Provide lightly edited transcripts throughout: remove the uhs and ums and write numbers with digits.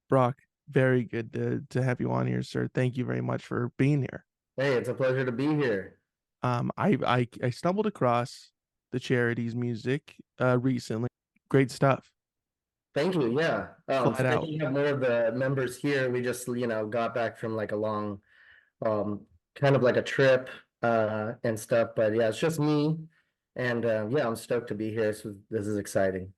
Brock, very good to have you on here, sir. Thank you very much for being here. Hey, it's a pleasure to be here. I stumbled across the Charities music recently. Great stuff. Thank you. Yeah. Flat So I out. think you have more of the members here. We just, got back from like a long, kind of like a trip, and stuff. But yeah, it's just me. And yeah, I'm stoked to be here. So this is exciting.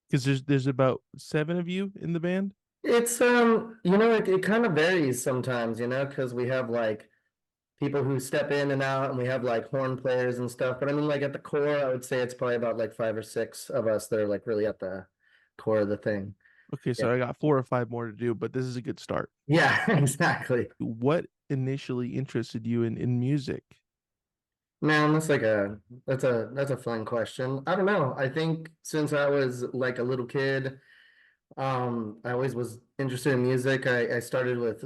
Because there's about seven of you in the band. It's it kind of varies sometimes, because we have like people who step in and out and we have like horn players and stuff. But I mean, like at the core, I would say it's probably about like five or six of us that are like really at the core of the thing. Okay, Yeah. so I got four or five more to do, but this is a good start. Yeah, exactly. What initially interested you in music? Man, that's a fun question. I don't know. I think since I was like a little kid, I always was interested in music. I started with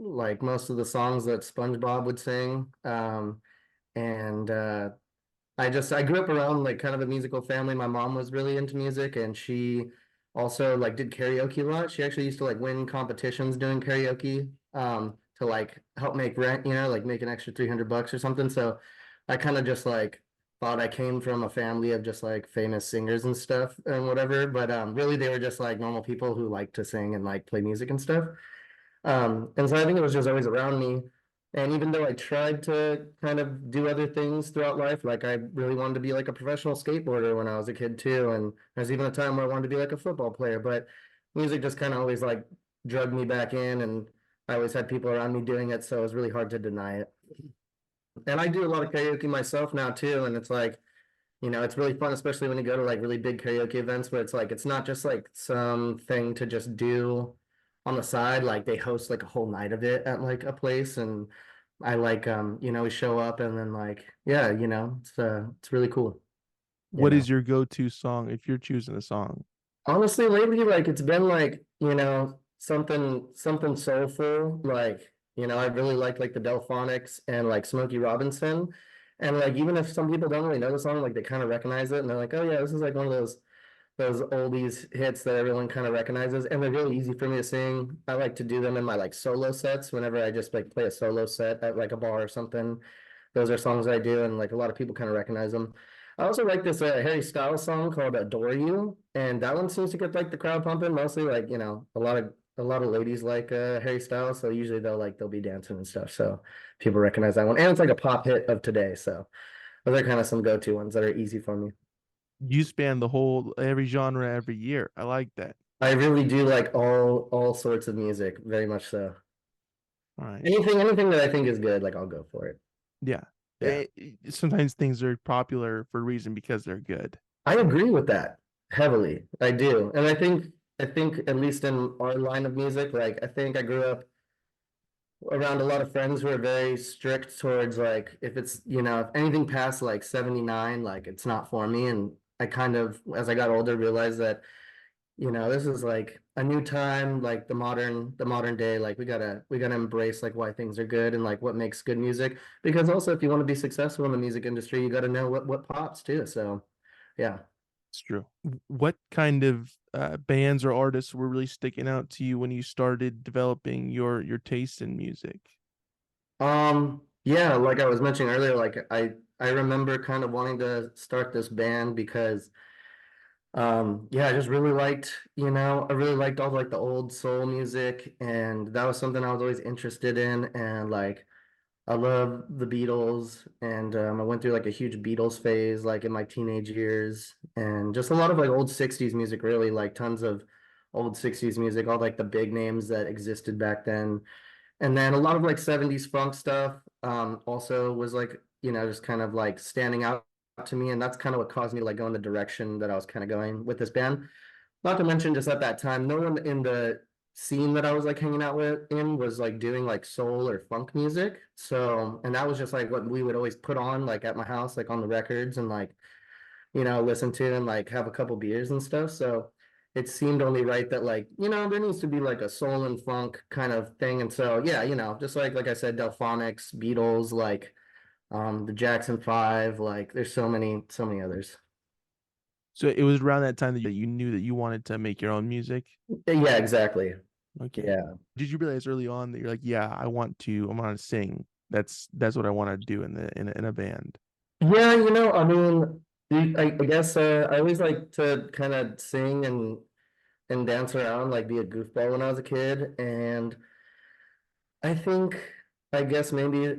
like most of the songs that SpongeBob would sing. And I grew up around like kind of a musical family. My mom was really into music and she also like did karaoke a lot. She actually used to like win competitions doing karaoke to like help make rent, like make an extra $300 or something. So I kind of just like thought I came from a family of just like famous singers and stuff and whatever. But really they were just like normal people who like to sing and like play music and stuff. And so I think it was just always around me. And even though I tried to kind of do other things throughout life, like I really wanted to be like a professional skateboarder when I was a kid too. And there's even a time where I wanted to be like a football player, but music just kind of always like drugged me back in and I always had people around me doing it, so it was really hard to deny it. And I do a lot of karaoke myself now too, and it's like, it's really fun, especially when you go to like really big karaoke events where it's like it's not just like something to just do on the side. Like they host like a whole night of it at like a place, and I like we show up and then like yeah, it's really cool. You What know, is your go-to song if you're choosing a song? honestly, lately like it's been like something soulful. Like I really like the Delphonics and like Smokey Robinson. And like even if some people don't really know the song, like they kind of recognize it and they're like, oh yeah, this is like one of those oldies hits that everyone kind of recognizes, and they're really easy for me to sing. I like to do them in my like solo sets whenever I just like play a solo set at like a bar or something. Those are songs I do, and like a lot of people kind of recognize them. I also like this Harry Styles song called "Adore You," and that one seems to get like the crowd pumping. Mostly like a lot of ladies like Harry Styles, so usually they'll be dancing and stuff. So people recognize that one, and it's like a pop hit of today. So those are kind of some go-to ones that are easy for me. You span the whole every genre every year. I like that. I really do like all sorts of music, very much so. All right. Anything that I think is good, like I'll go for it. Yeah. Yeah. Sometimes things are popular for a reason because they're good. I agree with that heavily. I do. And I think at least in our line of music, like I think I grew up around a lot of friends who are very strict towards like if it's, if anything past like 79, like it's not for me. And I kind of as I got older realized that this is like a new time, like the modern day. Like we gotta embrace like why things are good and like what makes good music. Because also if you want to be successful in the music industry, you gotta know what pops too. So yeah. It's true. What kind of bands or artists were really sticking out to you when you started developing your taste in music? Yeah, like I was mentioning earlier, like I remember kind of wanting to start this band because yeah, I just really liked, I really liked all like the old soul music and that was something I was always interested in and like I love the Beatles, and I went through like a huge Beatles phase, like in my teenage years, and just a lot of like old '60s music, really, like tons of old '60s music, all like the big names that existed back then, and then a lot of like '70s funk stuff. Also was like just kind of like standing out to me, and that's kind of what caused me to like go in the direction that I was kind of going with this band. Not to mention, just at that time, no one in the scene that I was like hanging out with in was like doing like soul or funk music. So, and that was just like what we would always put on like at my house, like on the records and like, listen to and like have a couple beers and stuff. So it seemed only right that like, there needs to be like a soul and funk kind of thing. And so, yeah, just like I said, Delphonics, Beatles, like the Jackson Five, like there's so many others. So it was around that time that you knew that you wanted to make your own music. Yeah, exactly. Okay. Yeah. Did you realize early on that you're like, yeah, I want to sing. That's what I want to do in a band. Yeah, I mean, I guess I always like to kind of sing and dance around, like be a goofball when I was a kid. And I think, I guess maybe,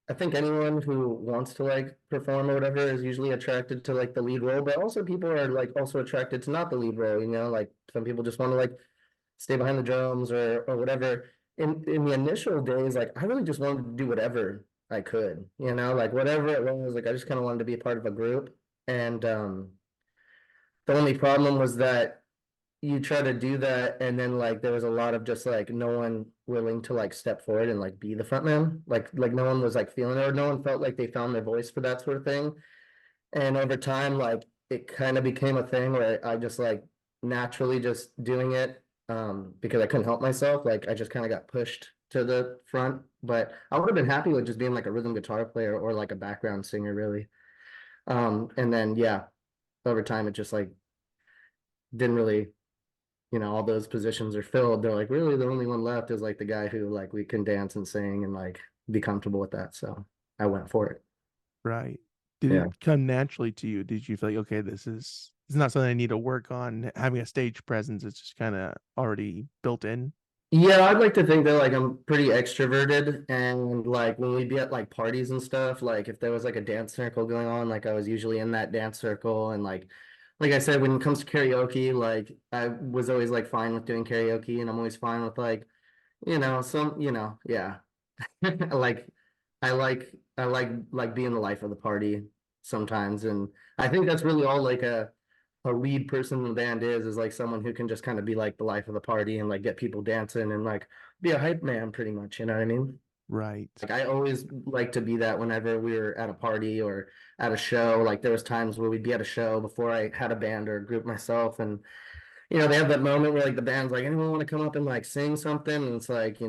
I think anyone who wants to like perform or whatever is usually attracted to like the lead role, but also people are like also attracted to not the lead role, like some people just want to like stay behind the drums or whatever. In the initial days, like I really just wanted to do whatever I could, like whatever it was, like I just kind of wanted to be a part of a group. And the only problem was that you try to do that and then like there was a lot of just like no one willing to like step forward and like be the front man. Like no one was like feeling it or no one felt like they found their voice for that sort of thing. And over time, like it kind of became a thing where I just like naturally just doing it because I couldn't help myself. Like I just kind of got pushed to the front. But I would have been happy with just being like a rhythm guitar player or like a background singer, really. And then yeah, over time it just like didn't really, all those positions are filled. They're like, really, the only one left is like the guy who like we can dance and sing and like be comfortable with that. So I went for it. Right. Did Yeah. it come naturally to you? Did you feel like, okay, this is not something I need to work on having a stage presence? It's just kind of already built in. Yeah, I'd like to think that like I'm pretty extroverted and like when we'd be at like parties and stuff, like if there was like a dance circle going on, like I was usually in that dance circle and like I said, when it comes to karaoke, like I was always like fine with doing karaoke and I'm always fine with like, yeah. Like I like being the life of the party sometimes. And I think that's really all like a lead person in the band is like someone who can just kind of be like the life of the party and like get people dancing and like be a hype man pretty much, you know what I mean? Right. Like I always like to be that whenever we were at a party or at a show. Like there was times where we'd be at a show before I had a band or a group myself and they have that moment where like the band's like, anyone want to come up and like sing something? And it's like,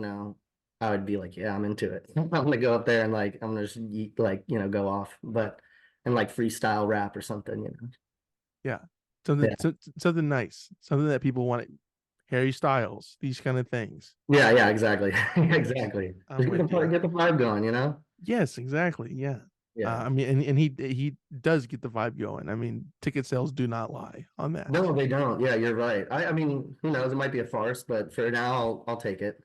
I would be like, yeah, I'm into it. I'm gonna go up there and like I'm gonna just like, go off, but and like freestyle rap or something. Yeah. Yeah. Something nice, something that people want. Harry Styles, these kind of things. Yeah, yeah, exactly. Exactly. I'm Just with you. get the vibe going. Yes, exactly. Yeah. Yeah. I mean, and he does get the vibe going. I mean, ticket sales do not lie on that. No, they don't. Yeah, you're right. I mean, who knows? It might be a farce, but for now, I'll take it.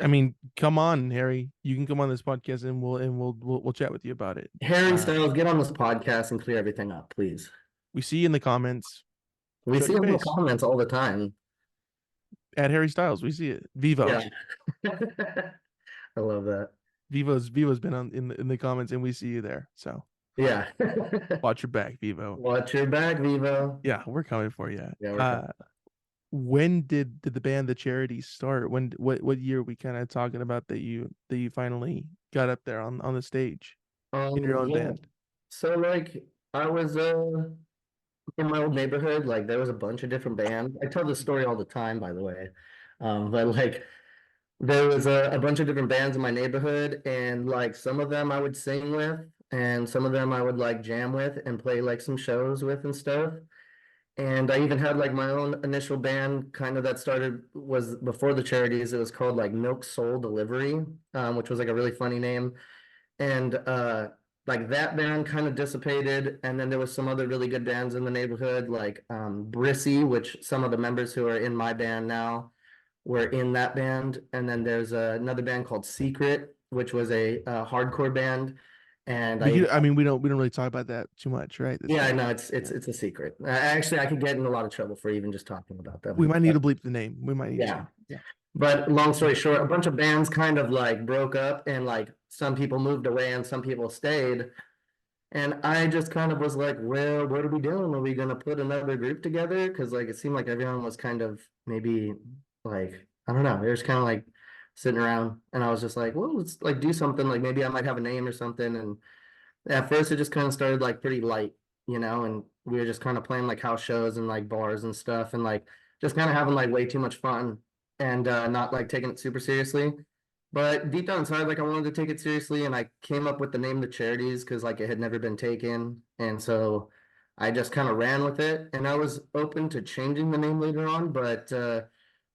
I mean, come on, Harry. You can come on this podcast and we'll chat with you about it. Harry Uh, Styles, get on this podcast and clear everything up, please. we see you in the comments. We Show see your him in the face comments all the time. at Harry Styles. We see it. Vivo. Yeah. I love that. Vivo's been in the comments and we see you there. So Yeah. watch your back, Vivo. Watch your back, Vivo. Yeah, we're coming for you. Yeah, we're coming. When did the band the Charities start? What year we kind of talking about that you finally got up there on the stage in your own Yeah. band? So like I was in my old neighborhood, like there was a bunch of different bands. I tell this story all the time, by the way. But like there was a bunch of different bands in my neighborhood, and like some of them I would sing with, and some of them I would like jam with and play like some shows with and stuff. And I even had like my own initial band kind of that started was before the Charities. It was called like Milk Soul Delivery, which was like a really funny name. And like that band kind of dissipated. And then there was some other really good bands in the neighborhood, like Brissy, which some of the members who are in my band now were in that band. And then there's another band called Secret, which was a hardcore band. And I even I mean, we don't really talk about that too much, right? That's yeah, kind of no, it's a secret. Actually, I could get in a lot of trouble for even just talking about we them. might need But to bleep the name. We might need yeah, to. Yeah. but long story short, a bunch of bands kind of like broke up and like some people moved away and some people stayed. And I just kind of was like, well, what are we doing? Are we gonna put another group together? Because like it seemed like everyone was kind of maybe like I don't know, they were just kind of like sitting around, and I was just like, well, let's like do something. Like maybe I might have a name or something. And at first, it just kind of started like pretty light, and we were just kind of playing like house shows and like bars and stuff, and like just kind of having like way too much fun and not like taking it super seriously. But deep down inside, like I wanted to take it seriously, and I came up with the name The Charities because like it had never been taken, and so I just kind of ran with it. And I was open to changing the name later on, but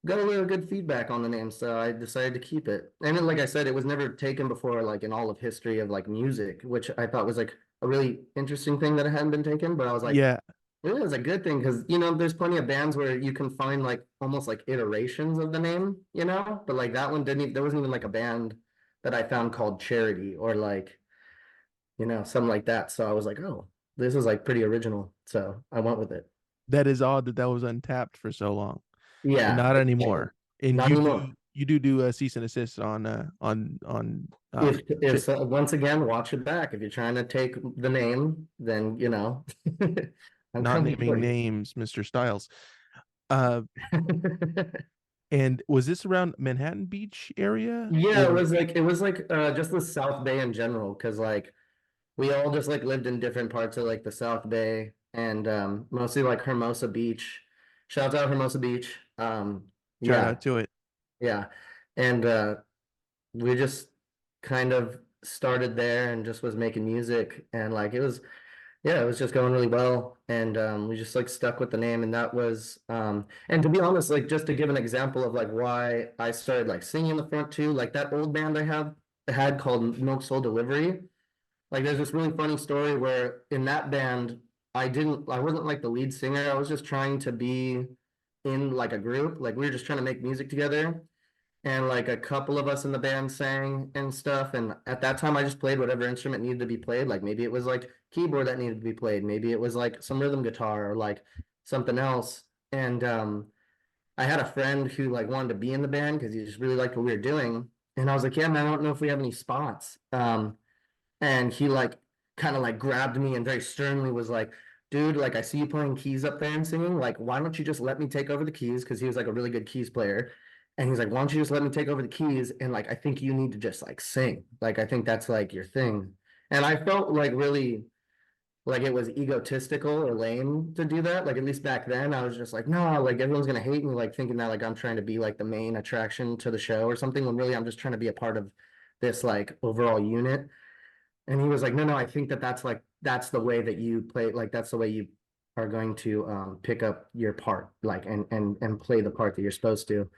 got a little good feedback on the name, so I decided to keep it. And then, like I said, it was never taken before, like in all of history of like music, which I thought was like a really interesting thing that it hadn't been taken. But I was like, Yeah, it was a good thing because there's plenty of bands where you can find like almost like iterations of the name, but like that one didn't. There wasn't even like a band that I found called Charity or like something like that. So I was like, oh, this is like pretty original. So I went with it. that is odd that that was untapped for so long, but Yeah, not anymore. And not anymore. you do a cease and assist on If once again, watch it back. If you're trying to take the name, then I'm not coming for naming you. names, Mr. Styles. Uh, and was this around Manhattan Beach area Yeah, or it was like just the South Bay in general, because like we all just like lived in different parts of like the South Bay and mostly like Hermosa Beach. Shout out Hermosa Beach. shout Yeah, out to it? yeah. And we just kind of started there and just was making music and like it was just going really well and we just like stuck with the name and that was and to be honest, like just to give an example of like why I started like singing in the front too, like that old band I have had called Milk Soul Delivery, like there's this really funny story where in that band I wasn't like the lead singer. I was just trying to be in like a group. Like we were just trying to make music together. And like a couple of us in the band sang and stuff. And at that time I just played whatever instrument needed to be played. Like maybe it was like keyboard that needed to be played. Maybe it was like some rhythm guitar or like something else. And I had a friend who like wanted to be in the band because he just really liked what we were doing. And I was like, yeah, man, I don't know if we have any spots. And he like kind of like grabbed me and very sternly was like, dude, like I see you playing keys up there and singing. Like, why don't you just let me take over the keys? Because he was like a really good keys player. And he's like, why don't you just let me take over the keys? And like, I think you need to just like sing. Like, I think that's like your thing. And I felt like really like it was egotistical or lame to do that. Like, at least back then, I was just like, no, like everyone's gonna hate me, like thinking that like I'm trying to be like the main attraction to the show or something, when really I'm just trying to be a part of this like overall unit. And he was like, no, no, I think that that's the way that you play, like that's the way you are going to pick up your part, like and play the part that you're supposed to.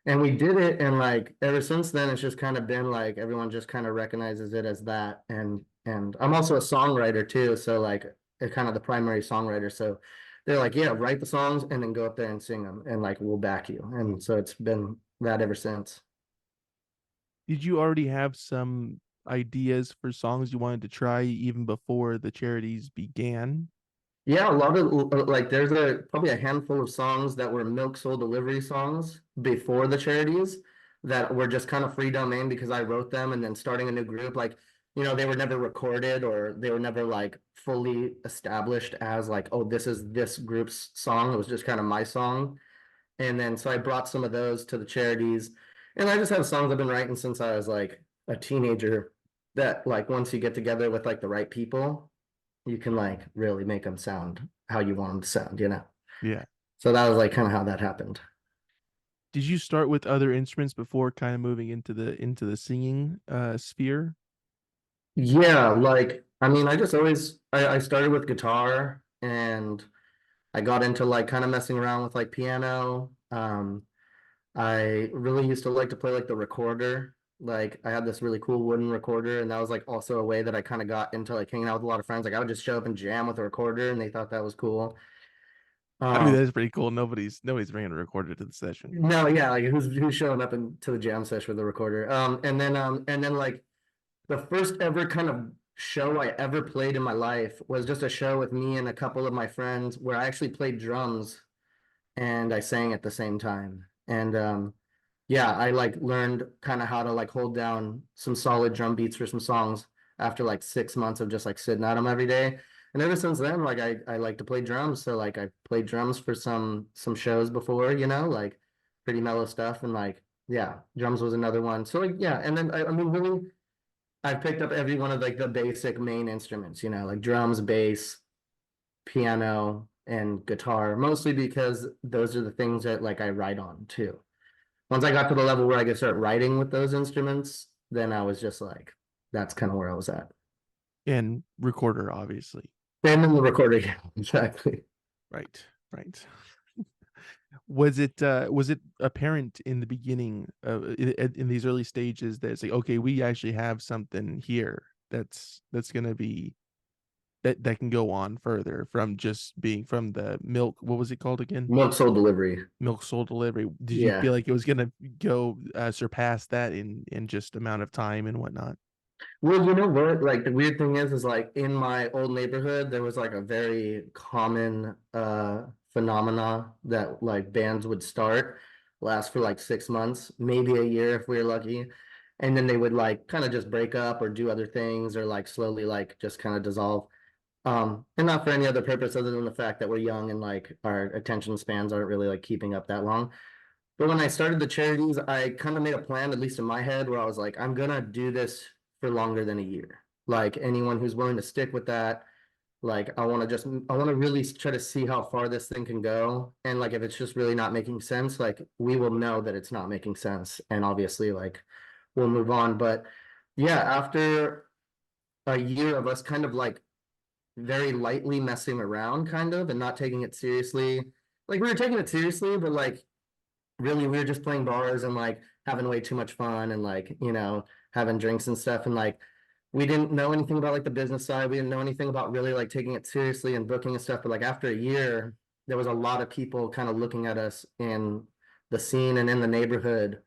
And we did it, and like ever since then, it's just kind of been like everyone just kind of recognizes it as that. And I'm also a songwriter too, so like kind of the primary songwriter. So they're like, yeah, write the songs and then go up there and sing them, and like we'll back you. And so it's been that ever since. Did you already have some ideas for songs you wanted to try even before the charities began? Yeah, a lot of like there's a probably a handful of songs that were Milk Soul Delivery songs before the charities that were just kind of free domain because I wrote them and then starting a new group, like they were never recorded or they were never like fully established as like, oh, this is this group's song. It was just kind of my song. And then so I brought some of those to the charities. And I just have songs I've been writing since I was like a teenager that like once you get together with like the right people, you can like really make them sound how you want them to sound. Yeah. So that was like kind of how that happened. Did you start with other instruments before kind of moving into the singing sphere? Yeah, like I mean, I just always I started with guitar and I got into like kind of messing around with like piano. I really used to like to play like the recorder. Like I had this really cool wooden recorder, and that was like also a way that I kind of got into like hanging out with a lot of friends. Like I would just show up and jam with a recorder, and they thought that was cool. I mean, Um, that's pretty cool. Nobody's bringing a recorder to the session. no, yeah, like who's showing up to the jam session with a recorder? And then like the first ever kind of show I ever played in my life was just a show with me and a couple of my friends where I actually played drums and I sang at the same time. And yeah, I like learned kind of how to like hold down some solid drum beats for some songs after like 6 months of just like sitting at them every day. And ever since then, like I like to play drums. So like I played drums for some shows before, like pretty mellow stuff. And like yeah, drums was another one. So like yeah, and then I mean really I've picked up every one of like the basic main instruments, like drums, bass, piano, and guitar, mostly because those are the things that like I write on too. Once I got to the level where I could start writing with those instruments, then I was just like, that's kind of where I was at. And recorder, obviously. And then the recording, exactly. Right. Right. was it apparent in the beginning, in these early stages that it's like, okay, we actually have something here that's gonna be that can go on further from just being from the milk, what was it called again? Milk soul delivery. Milk Soul Delivery. Did you Yeah. feel like it was gonna go, surpass that in just amount of time and whatnot? Well, you know what? Like the weird thing is like in my old neighborhood, there was like a very common phenomena that like bands would start, last for like 6 months, maybe a year if we were lucky. And then they would like kind of just break up or do other things or like slowly like just kind of dissolve. And not for any other purpose other than the fact that we're young and like our attention spans aren't really like keeping up that long. But when I started the charities, I kind of made a plan, at least in my head, where I was like, I'm gonna do this for longer than a year. Like anyone who's willing to stick with that, like I want to really try to see how far this thing can go. And like if it's just really not making sense, like we will know that it's not making sense. And obviously, like we'll move on. But yeah, after a year of us kind of like very lightly messing around, kind of, and not taking it seriously. Like we were taking it seriously, but like really we were just playing bars and like having way too much fun and like having drinks and stuff and like we didn't know anything about like the business side, we didn't know anything about really like taking it seriously and booking and stuff, but like after a year there was a lot of people kind of looking at us in the scene and in the neighborhood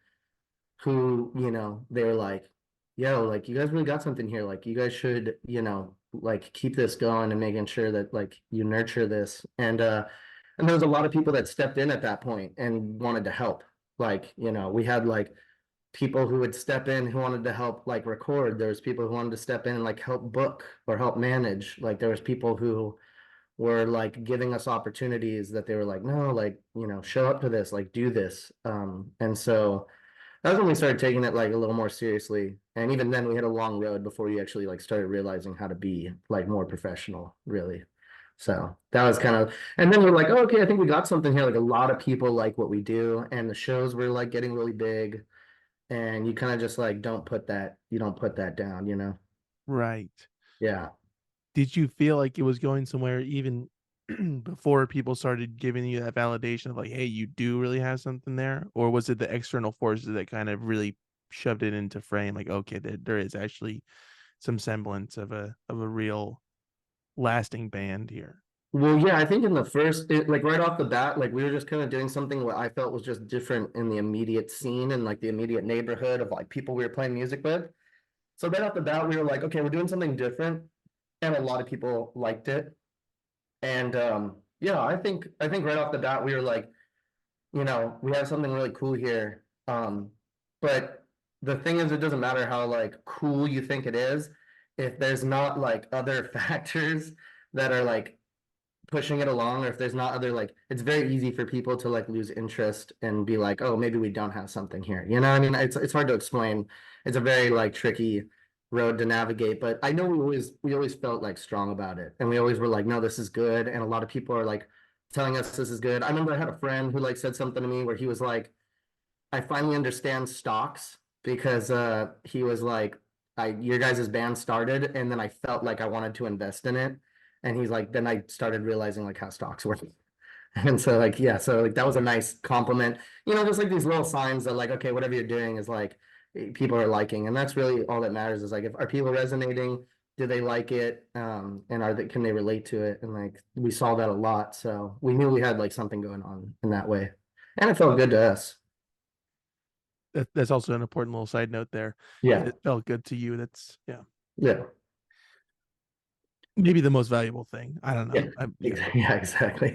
who they were like, yo, like you guys really got something here, like you guys should like keep this going and making sure that like you nurture this. And there was a lot of people that stepped in at that point and wanted to help. Like, we had like people who would step in who wanted to help like record. There was people who wanted to step in and like help book or help manage. Like there was people who were like giving us opportunities that they were like, no, like, show up to this, like do this. And so that's when we started taking it like a little more seriously. And even then we had a long road before we actually like started realizing how to be like more professional, really. So that was kind of, and then we're like, oh, okay, I think we got something here. Like a lot of people like what we do, and the shows were like getting really big. And you kind of just like you don't put that down, Right. Yeah. Did you feel like it was going somewhere even before people started giving you that validation of like, "Hey, you do really have something there?" Or was it the external forces that kind of really shoved it into frame, like, "Okay, there is actually some semblance of a real lasting band here." Well, yeah, I think in the first, like right off the bat, like we were just kind of doing something what I felt was just different in the immediate scene and like the immediate neighborhood of like people we were playing music with. So right off the bat, we were like, okay, we're doing something different, and a lot of people liked it. And yeah, I think right off the bat, we were like, we have something really cool here. But the thing is, it doesn't matter how like cool you think it is, if there's not like other factors that are like pushing it along, or if there's not other like, it's very easy for people to like lose interest and be like, oh, maybe we don't have something here. You know what I mean? It's hard to explain. It's a very like tricky road to navigate, but I know we always felt like strong about it, and we always were like, no, this is good, and a lot of people are like telling us this is good. I remember I had a friend who like said something to me where he was like, I finally understand stocks, because he was like, I your guys' band started and then I felt like I wanted to invest in it. And he's like, then I started realizing like how stocks work. And so like, yeah, so like that was a nice compliment. Just like these little signs that like, okay, whatever you're doing is like people are liking. And that's really all that matters, is like, if are people resonating? Do they like it? And can they relate to it? And like we saw that a lot. So we knew we had like something going on in that way. And it felt good to us. That's also an important little side note there. Yeah. It felt good to you, that's yeah. Yeah. Maybe the most valuable thing, I don't know, Yeah, yeah. yeah, exactly.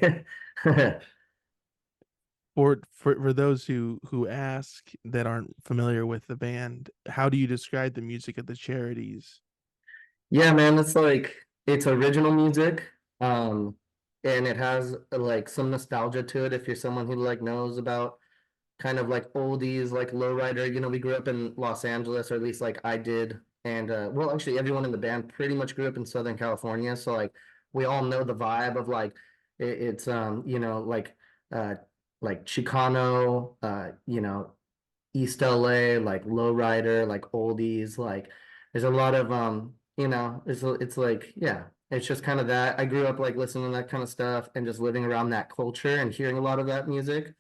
For those who ask that aren't familiar with the band, how do you describe the music of the Charities? Yeah, man, it's original music. Um, and it has like some nostalgia to it if you're someone who like knows about kind of like oldies, like lowrider. We grew up in Los Angeles, or at least like I did. And well, actually everyone in the band pretty much grew up in Southern California. So like we all know the vibe of like it's uh like Chicano, East LA, like lowrider, like oldies, like there's a lot of it's like, yeah, it's just kind of that. I grew up like listening to that kind of stuff and just living around that culture and hearing a lot of that music.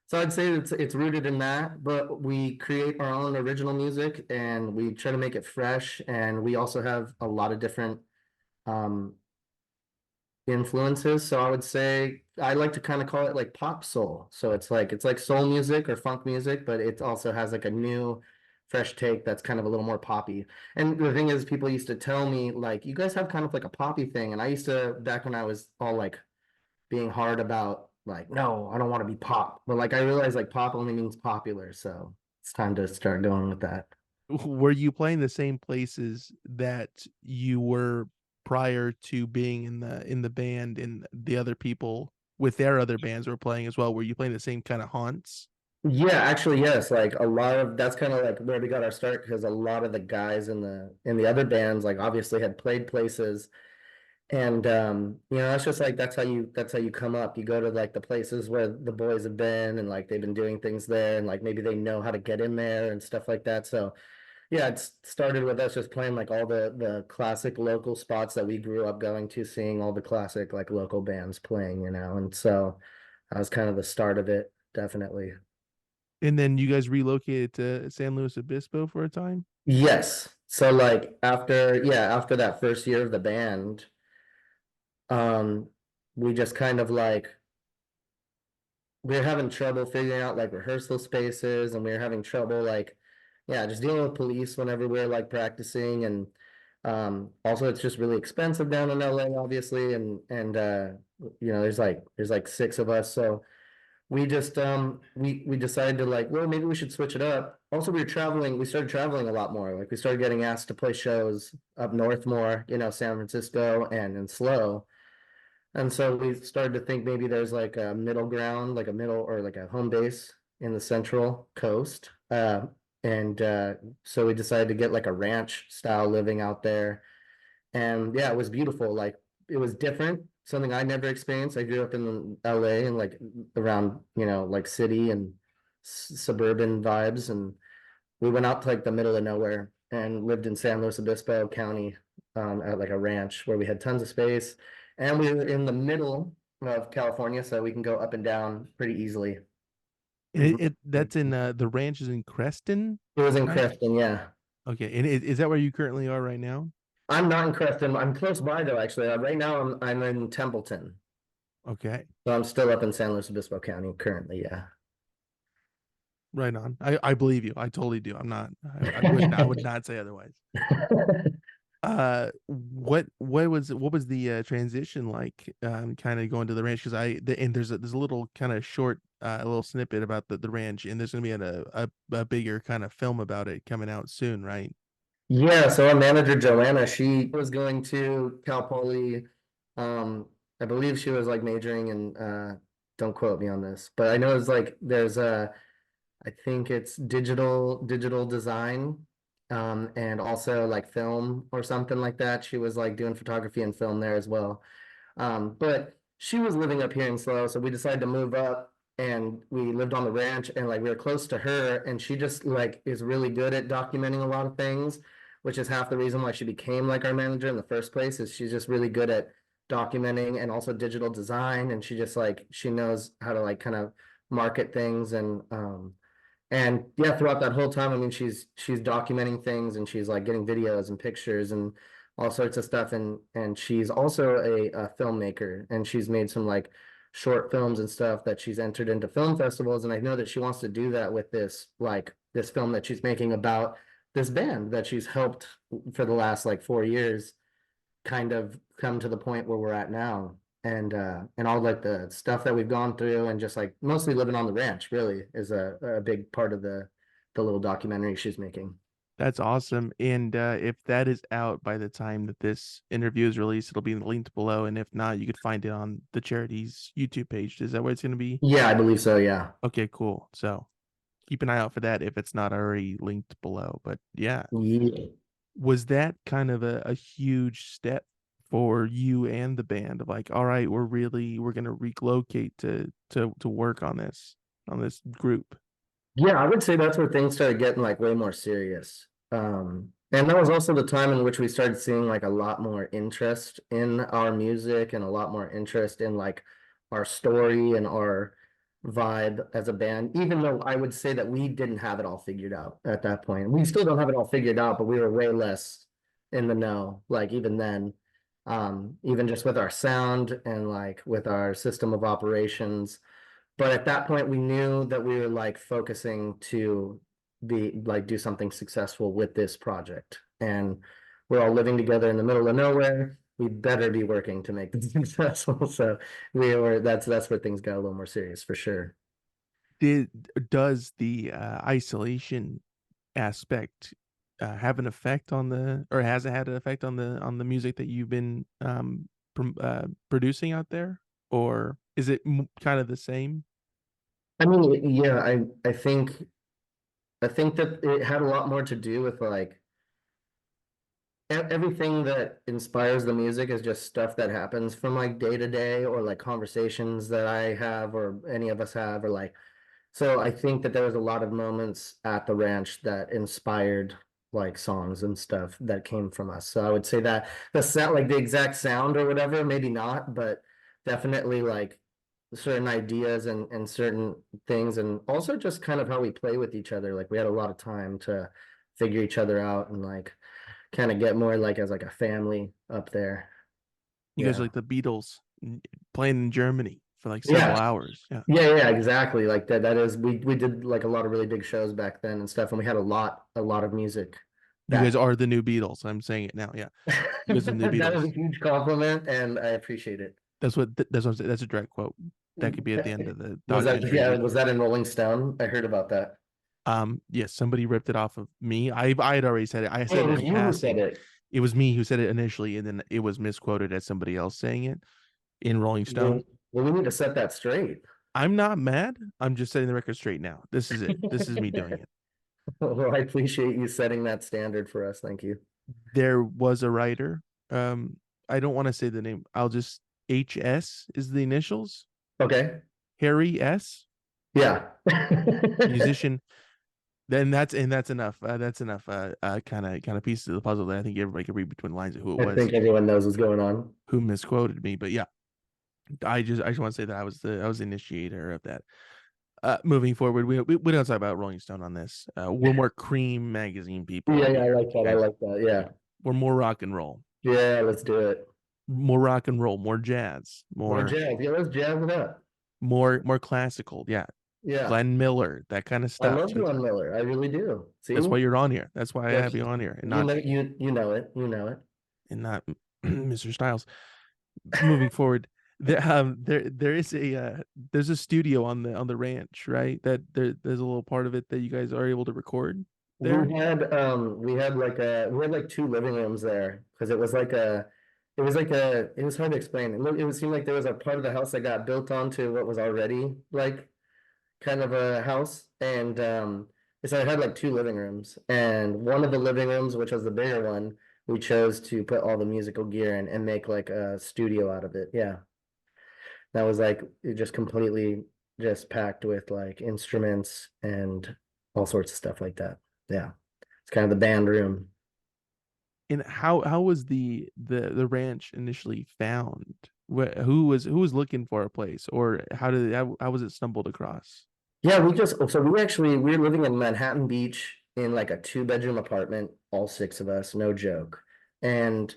So I'd say it's rooted in that, but we create our own original music and we try to make it fresh. And we also have a lot of different um influences. So I would say I like to kind of call it like pop soul. So it's like soul music or funk music, but it also has like a new fresh take that's kind of a little more poppy. And the thing is, people used to tell me like, you guys have kind of like a poppy thing. And I used to, back when I was all like being hard about like, no, I don't want to be pop. But like I realized like pop only means popular. So it's time to start going with that. Were you playing the same places that you were prior to being in the band and the other people with their other bands were playing as well? Were you playing the same kind of haunts? Yeah, actually, yes. Like a lot of that's kind of like where we got our start because a lot of the guys in the other bands like obviously had played places and it's just like that's how you come up. You go to like the places where the boys have been and like they've been doing things there and like maybe they know how to get in there and stuff like that. So yeah, it started with us just playing like all the classic local spots that we grew up going to, seeing all the classic like local bands playing. And so that was kind of the start of it, definitely. And then you guys relocated to San Luis Obispo for a time? Yes. So like after that first year of the band, um, we just kind of like we were having trouble figuring out like rehearsal spaces and we were having trouble like yeah, just dealing with police whenever we are like practicing and also it's just really expensive down in LA obviously and there's like six of us so we just we decided to like well maybe we should switch it up. Also we started traveling a lot more. Like we started getting asked to play shows up north more, San Francisco and in Slow. And so we started to think maybe there's like a middle ground, like a middle or like a home base in the Central Coast. And so we decided to get like a ranch style living out there. And yeah, it was beautiful. Like it was different, something I never experienced. I grew up in LA and like around, like city and suburban vibes. And we went out to like the middle of nowhere and lived in San Luis Obispo County at like a ranch where we had tons of space. And we were in the middle of California, so we can go up and down pretty easily. And Mhm. it that's in the ranch is in Creston, It was in right? Creston, yeah. Okay. And is that where you currently are right now? I'm not in Creston. I'm close by though, actually. Right now I'm in Templeton. Okay. So I'm still up in San Luis Obispo County currently, yeah. Right on. I believe you. I totally do. I would not say otherwise. What was the transition like kind of going to the ranch because and there's a little kind of short a little snippet about the ranch and there's gonna be a bigger kind of film about it coming out soon, right? Yeah, so our manager Joanna, she was going to Cal Poly. I believe she was like majoring in don't quote me on this, but I know it's like there's I think it's digital design and also like film or something like that. She was like doing photography and film there as well. But she was living up here in Slow, so we decided to move up and we lived on the ranch and like we were close to her and she just like is really good at documenting a lot of things, which is half the reason why she became like our manager in the first place is she's just really good at documenting and also digital design and she just like she knows how to like kind of market things and yeah, throughout that whole time, I mean, she's documenting things and she's like getting videos and pictures and all sorts of stuff. And she's also a filmmaker and she's made some like short films and stuff that she's entered into film festivals. And I know that she wants to do that with this film that she's making about this band that she's helped for the last like 4 years kind of come to the point where we're at now. And all like the stuff that we've gone through and just like mostly living on the ranch really is a big part of the little documentary she's making. That's awesome. And if that is out by the time that this interview is released, it'll be linked below. And if not, you could find it on the Charities YouTube page. Is that where it's going to be? Yeah, I believe so, yeah. Okay, cool. So keep an eye out for that if it's not already linked below. But yeah, Yeah. was that kind of a huge step for you and the band of like, all right, we're gonna relocate to work on this group. Yeah, I would say that's where things started getting like way more serious. And that was also the time in which we started seeing like a lot more interest in our music and a lot more interest in like our story and our vibe as a band, even though I would say that we didn't have it all figured out at that point. We still don't have it all figured out, but we were way less in the know, like even then. Even just with our sound and like with our system of operations. But at that point, we knew that we were like focusing to be like do something successful with this project. And we're all living together in the middle of nowhere. We better be working to make this successful. So that's where things got a little more serious for sure. Did does the isolation aspect have an effect on the, or has it had an effect on the music that you've been producing out there, or is it kind of the same? I mean, yeah, I think that it had a lot more to do with like everything that inspires the music is just stuff that happens from like day to day or like conversations that I have or any of us have or like so I think that there was a lot of moments at the ranch that inspired like songs and stuff that came from us. So I would say that the sound like the exact sound or whatever, maybe not, but definitely like certain ideas and certain things and also just kind of how we play with each other. Like we had a lot of time to figure each other out and like kind of get more like as like a family up there. You guys are Yeah. like the Beatles playing in Germany for like several Yeah. hours. Yeah. Yeah, exactly. Like that is we did like a lot of really big shows back then and stuff, and we had a lot of music You guys back. are the new Beatles. I'm saying it now. Yeah. You guys are the new That is a Beatles. huge compliment, and I appreciate it. That's what I'm saying. That's a direct quote. That could be at the end of the Was that documentary. yeah, was that in Rolling Stone? I heard about that. Yes, somebody ripped it off of me. I had already said it. I Oh, said it it was in you who said passing. it. It was me who said it initially, and then it was misquoted as somebody else saying it in Rolling Well, Stone. well, we need to set that straight. I'm not mad. I'm just setting the record straight now. This is it. This is me doing it. Well, I appreciate you setting that standard for us. Thank you. There was a writer. I don't want to say the name. I'll just HS is the initials. Okay. Harry S. Yeah. Musician. Then that's enough. That's enough. Kind of pieces of the puzzle that I think everybody can read between the lines of who it I was think everyone knows what's going on. who misquoted me. But yeah, I just want to say that I was the initiator of that. Moving forward, we don't talk about Rolling Stone on this. We're more Cream magazine people Yeah, over yeah, I here. like that. I Okay, like that. Yeah. we're more rock and roll, Yeah, let's do it. more rock and roll, more jazz, More more jazz. Yeah, let's jazz it up. more classical. Yeah, Yeah. Glenn Miller, that kind of I stuff. love Glenn Miller. I really do. See? That's why you're on here. That's why I That's have you on here, and you not know you know it. You know it. Mr. Styles. Moving forward, there is a there's a studio on the ranch, right? That there's a little part of it that you guys are able to record there. We had like two living rooms there because it was hard to explain. It would seem like there was a part of the house that got built onto what was already like kind of a house and so it had like two living rooms and one of the living rooms, which was the bigger one, we chose to put all the musical gear in and make like a studio out of it. Yeah. That was like it just completely just packed with like instruments and all sorts of stuff like that. Yeah. It's kind of the band room. And how was the ranch initially found? Who was looking for a place, or how was it stumbled across? Yeah, we were living in Manhattan Beach in like a two-bedroom apartment, all six of us, no joke. And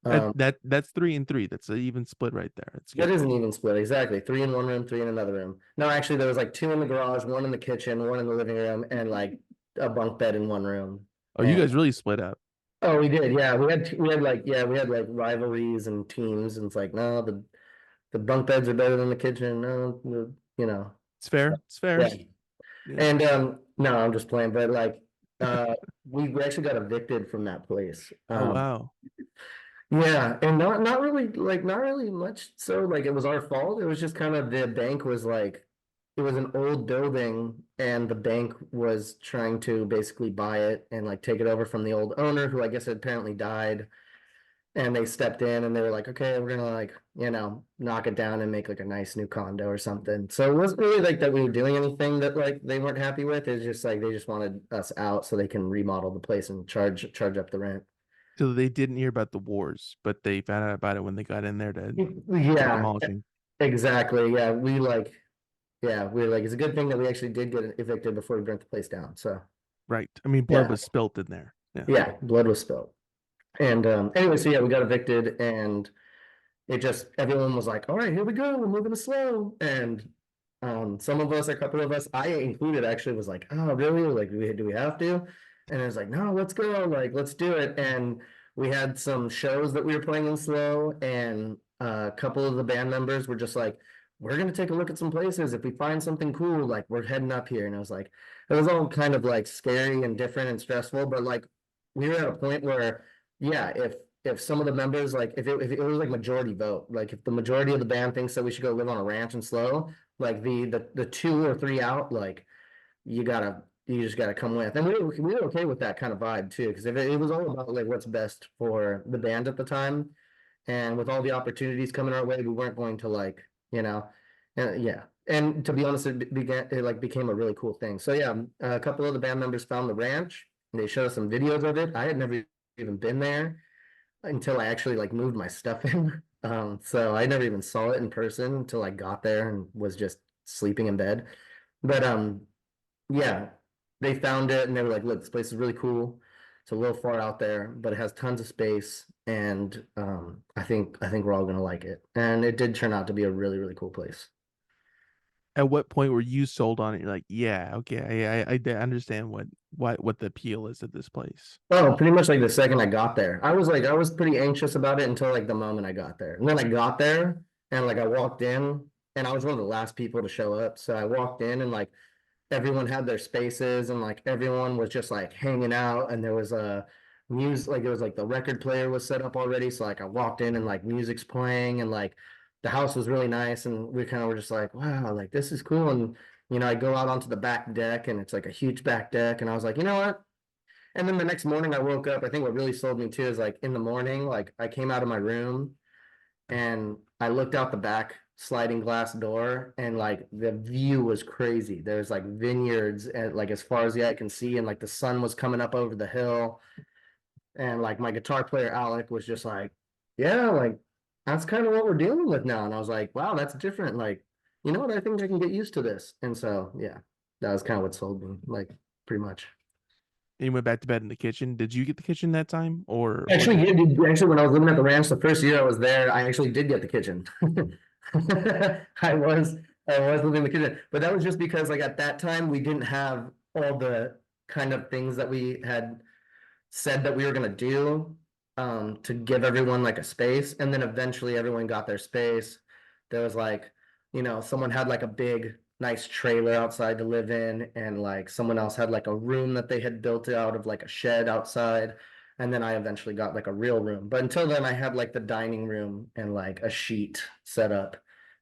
That um that that's 3 and 3. That's an even split right there. It's that good. isn't even split, exactly. Three in one room, three in another room. No, actually there was like two in the garage, one in the kitchen, one in the living room, and like a bunk bed in one room. Oh, you And guys really split up. oh, we did, yeah. We had like rivalries and teams, and it's like, no, the bunk beds are better than the kitchen. No, It's fair. It's fair. yeah. Yeah. And no, I'm just playing, but like we actually got evicted from that place. Oh wow. Yeah, and not really much so like it was our fault. It was just kind of the bank was like it was an old building and the bank was trying to basically buy it and like take it over from the old owner who I guess had apparently died. And they stepped in and they were like, okay, we're gonna like, knock it down and make like a nice new condo or something. So it wasn't really like that we were doing anything that like they weren't happy with. It's just like they just wanted us out so they can remodel the place and charge up the rent. So they didn't hear about the wars, but they found out about it when they got in there to start Yeah, demolishing. exactly. Yeah, we like Yeah, we're like, it's a good thing that we actually did get evicted before we burnt the place down. So Right. I mean, blood yeah, was spilt in there. Yeah. yeah, blood was spilled. And anyway, so yeah, we got evicted, and it just everyone was like, "All right, here we go. We're moving slow." And some of us, a couple of us, I included, actually was like, "Oh, really? Like, do we have to?" And it was like, "No, let's go. Like, let's do it." And we had some shows that we were playing in slow, and a couple of the band members were just like, "We're gonna take a look at some places. If we find something cool, like we're heading up here." And I was like, it was all kind of like scary and different and stressful, but like we were at a point where, yeah, if some of the members, like if it was like majority vote, like if the majority of the band thinks that we should go live on a ranch and slow, like the two or three out, like you just gotta come with. And we were okay with that kind of vibe too, because if it was all about like what's best for the band at the time, and with all the opportunities coming our way, we weren't going to like, yeah. And to be honest, it like became a really cool thing. So yeah, a couple of the band members found the ranch, and they showed us some videos of it. I had never even been there until I actually like moved my stuff in. So I never even saw it in person until I got there and was just sleeping in bed. But yeah, they found it and they were like, "Look, this place is really cool. It's a little far out there, but it has tons of space, and I think we're all gonna like it." And it did turn out to be a really, really cool place. At what point were you sold on it? You're like, yeah, okay, I understand what the appeal is at this place. Oh, pretty much like the second I got there. I was pretty anxious about it until like the moment I got there. And then I got there and like I walked in and I was one of the last people to show up. So I walked in and like everyone had their spaces and like everyone was just like hanging out, and there was a music, like it was like the record player was set up already. So like I walked in and like music's playing, and like the house was really nice, and we kind of were just like, wow, like this is cool. And I go out onto the back deck, and it's like a huge back deck, and I was like, you know what? And then the next morning I woke up. I think what really sold me too is like in the morning, like I came out of my room and I looked out the back sliding glass door, and like the view was crazy. There's like vineyards and like as far as the eye can see, and like the sun was coming up over the hill, and like my guitar player Alec was just like, yeah, like that's kind of what we're dealing with now. And I was like, wow, that's different. Like, you know what? I think I can get used to this. And so yeah, that was kind of what sold me, like pretty much. And you went back to bed in the kitchen. Did you get the kitchen that time, or was Actually, it? actually, when I was living at the ranch, the first year I was there, I actually did get the kitchen. I was I was living in the kitchen, but that was just because like at that time we didn't have all the kind of things that we had said that we were gonna do to give everyone like a space, and then eventually everyone got their space. There was like, someone had like a big nice trailer outside to live in, and like someone else had like a room that they had built out of like a shed outside. And then I eventually got like a real room. But until then I had like the dining room and like a sheet set up,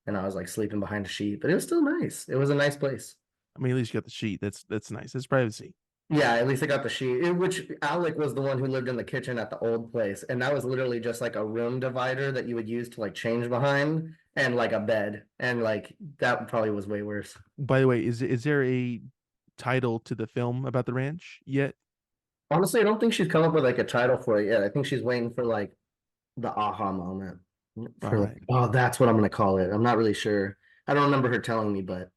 and I was like sleeping behind a sheet, but it was still nice. It was a nice place. I mean, at least you got the sheet. That's nice. That's privacy. Yeah, at least I got the sheet, which Alec was the one who lived in the kitchen at the old place. And that was literally just like a room divider that you would use to like change behind, and like a bed. And like that probably was way worse. By the way, is there a title to the film about the ranch yet? Honestly, I don't think she's come up with like a title for it yet. I think she's waiting for like the aha moment All for like, right. oh, that's what I'm gonna call it. I'm not really sure. I don't remember her telling me, but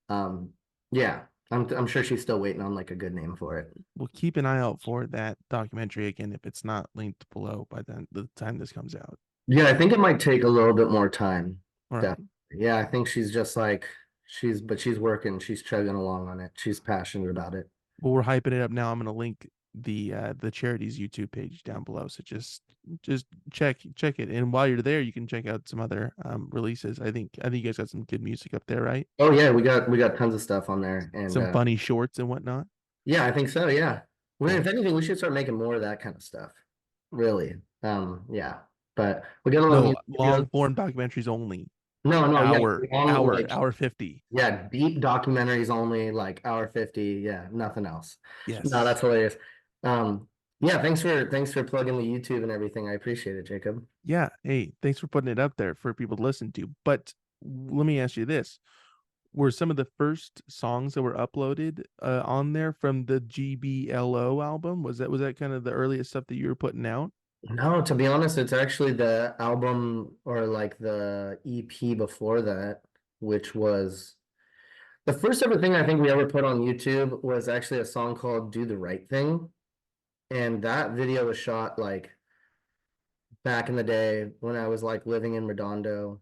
um yeah, I'm sure she's still waiting on like a good name for it. We'll keep an eye out for that documentary again if it's not linked below by the time this comes out. Yeah, I think it might take a little bit more time. All right. Definitely. Yeah, I think she's just like but she's working, she's chugging along on it. She's passionate about it. Well, we're hyping it up now. I'm gonna link the charities YouTube page down below. So just check it. And while you're there, you can check out some other releases. I think you guys got some good music up there, right? Oh yeah, we got tons of stuff on there, and Some funny shorts and whatnot. yeah, I think so. Yeah, if Cool. anything, we should start making more of that kind of stuff. Really. Yeah, but we got a lot of No, music long videos. form documentaries only. No, no, yeah, long like Hour 50. yeah, deep documentaries only, like hour 50. Yeah, nothing else. No, Yes. that's hilarious. Um, yeah, thanks for plugging the YouTube and everything. I appreciate it, Jacob. Yeah. Hey, thanks for putting it up there for people to listen to. But let me ask you this. Were some of the first songs that were uploaded on there from the GBLO album? Was that kind of the earliest stuff that you were putting out? No, to be honest, it's actually the album or like the EP before that, which was The first ever thing I think we ever put on YouTube was actually a song called Do the Right Thing. And that video was shot like back in the day when I was like living in Redondo,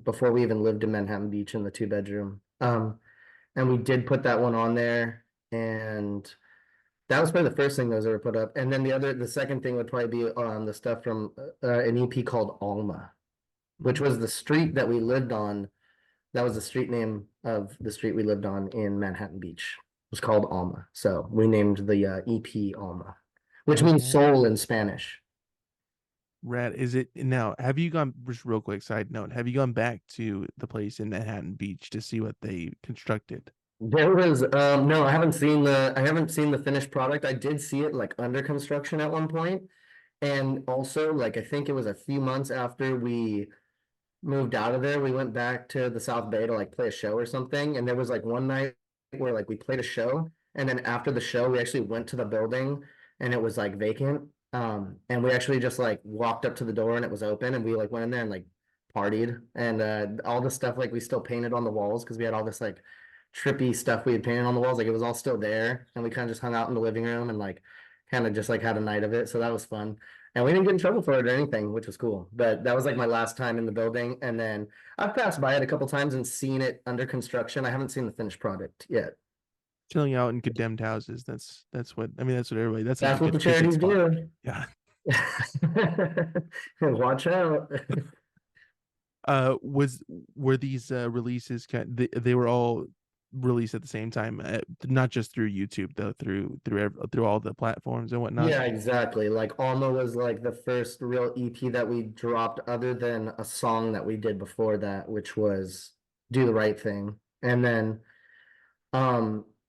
before we even lived in Manhattan Beach in the two bedroom. And we did put that one on there, and that was probably the first thing that was ever put up. And then the second thing would probably be the stuff from an EP called Alma, which Mm. was the street that we lived on. That was the street name of the street we lived on in Manhattan Beach. It was called Alma. So we named the EP Alma, which means Okay. soul in Spanish. Rad. Is it now? Have you gone, just real quick side note, have you gone back to the place in Manhattan Beach to see what they constructed? There was no, I haven't seen the finished product. I did see it like under construction at one point. And also like I think it was a few months after we moved out of there, we went back to the South Bay to like play a show or something. And there was like one night where like we played a show, and then after the show, we actually went to the building and it was like vacant. And we actually just like walked up to the door and it was open, and we like went in there and like partied, and all the stuff like we still painted on the walls because we had all this like trippy stuff we had painted on the walls. Like it was all still there, and we kind of just hung out in the living room and like kind of just like had a night of it. So that was fun. And we didn't get in trouble for it or anything, which was cool. But that was like my last time in the building. And then I've passed by it a couple times and seen it under construction. I haven't seen the finished product yet. Chilling out in condemned houses. That's what I mean. That's what everybody. That's like a That's what good the picnic charities spot. do. Yeah. Watch out. Was were these releases they were all released at the same time, not just through YouTube though, through all the platforms and whatnot. Yeah, exactly. Like Alma was like the first real EP that we dropped other than a song that we did before that, which was Do the Right Thing. And then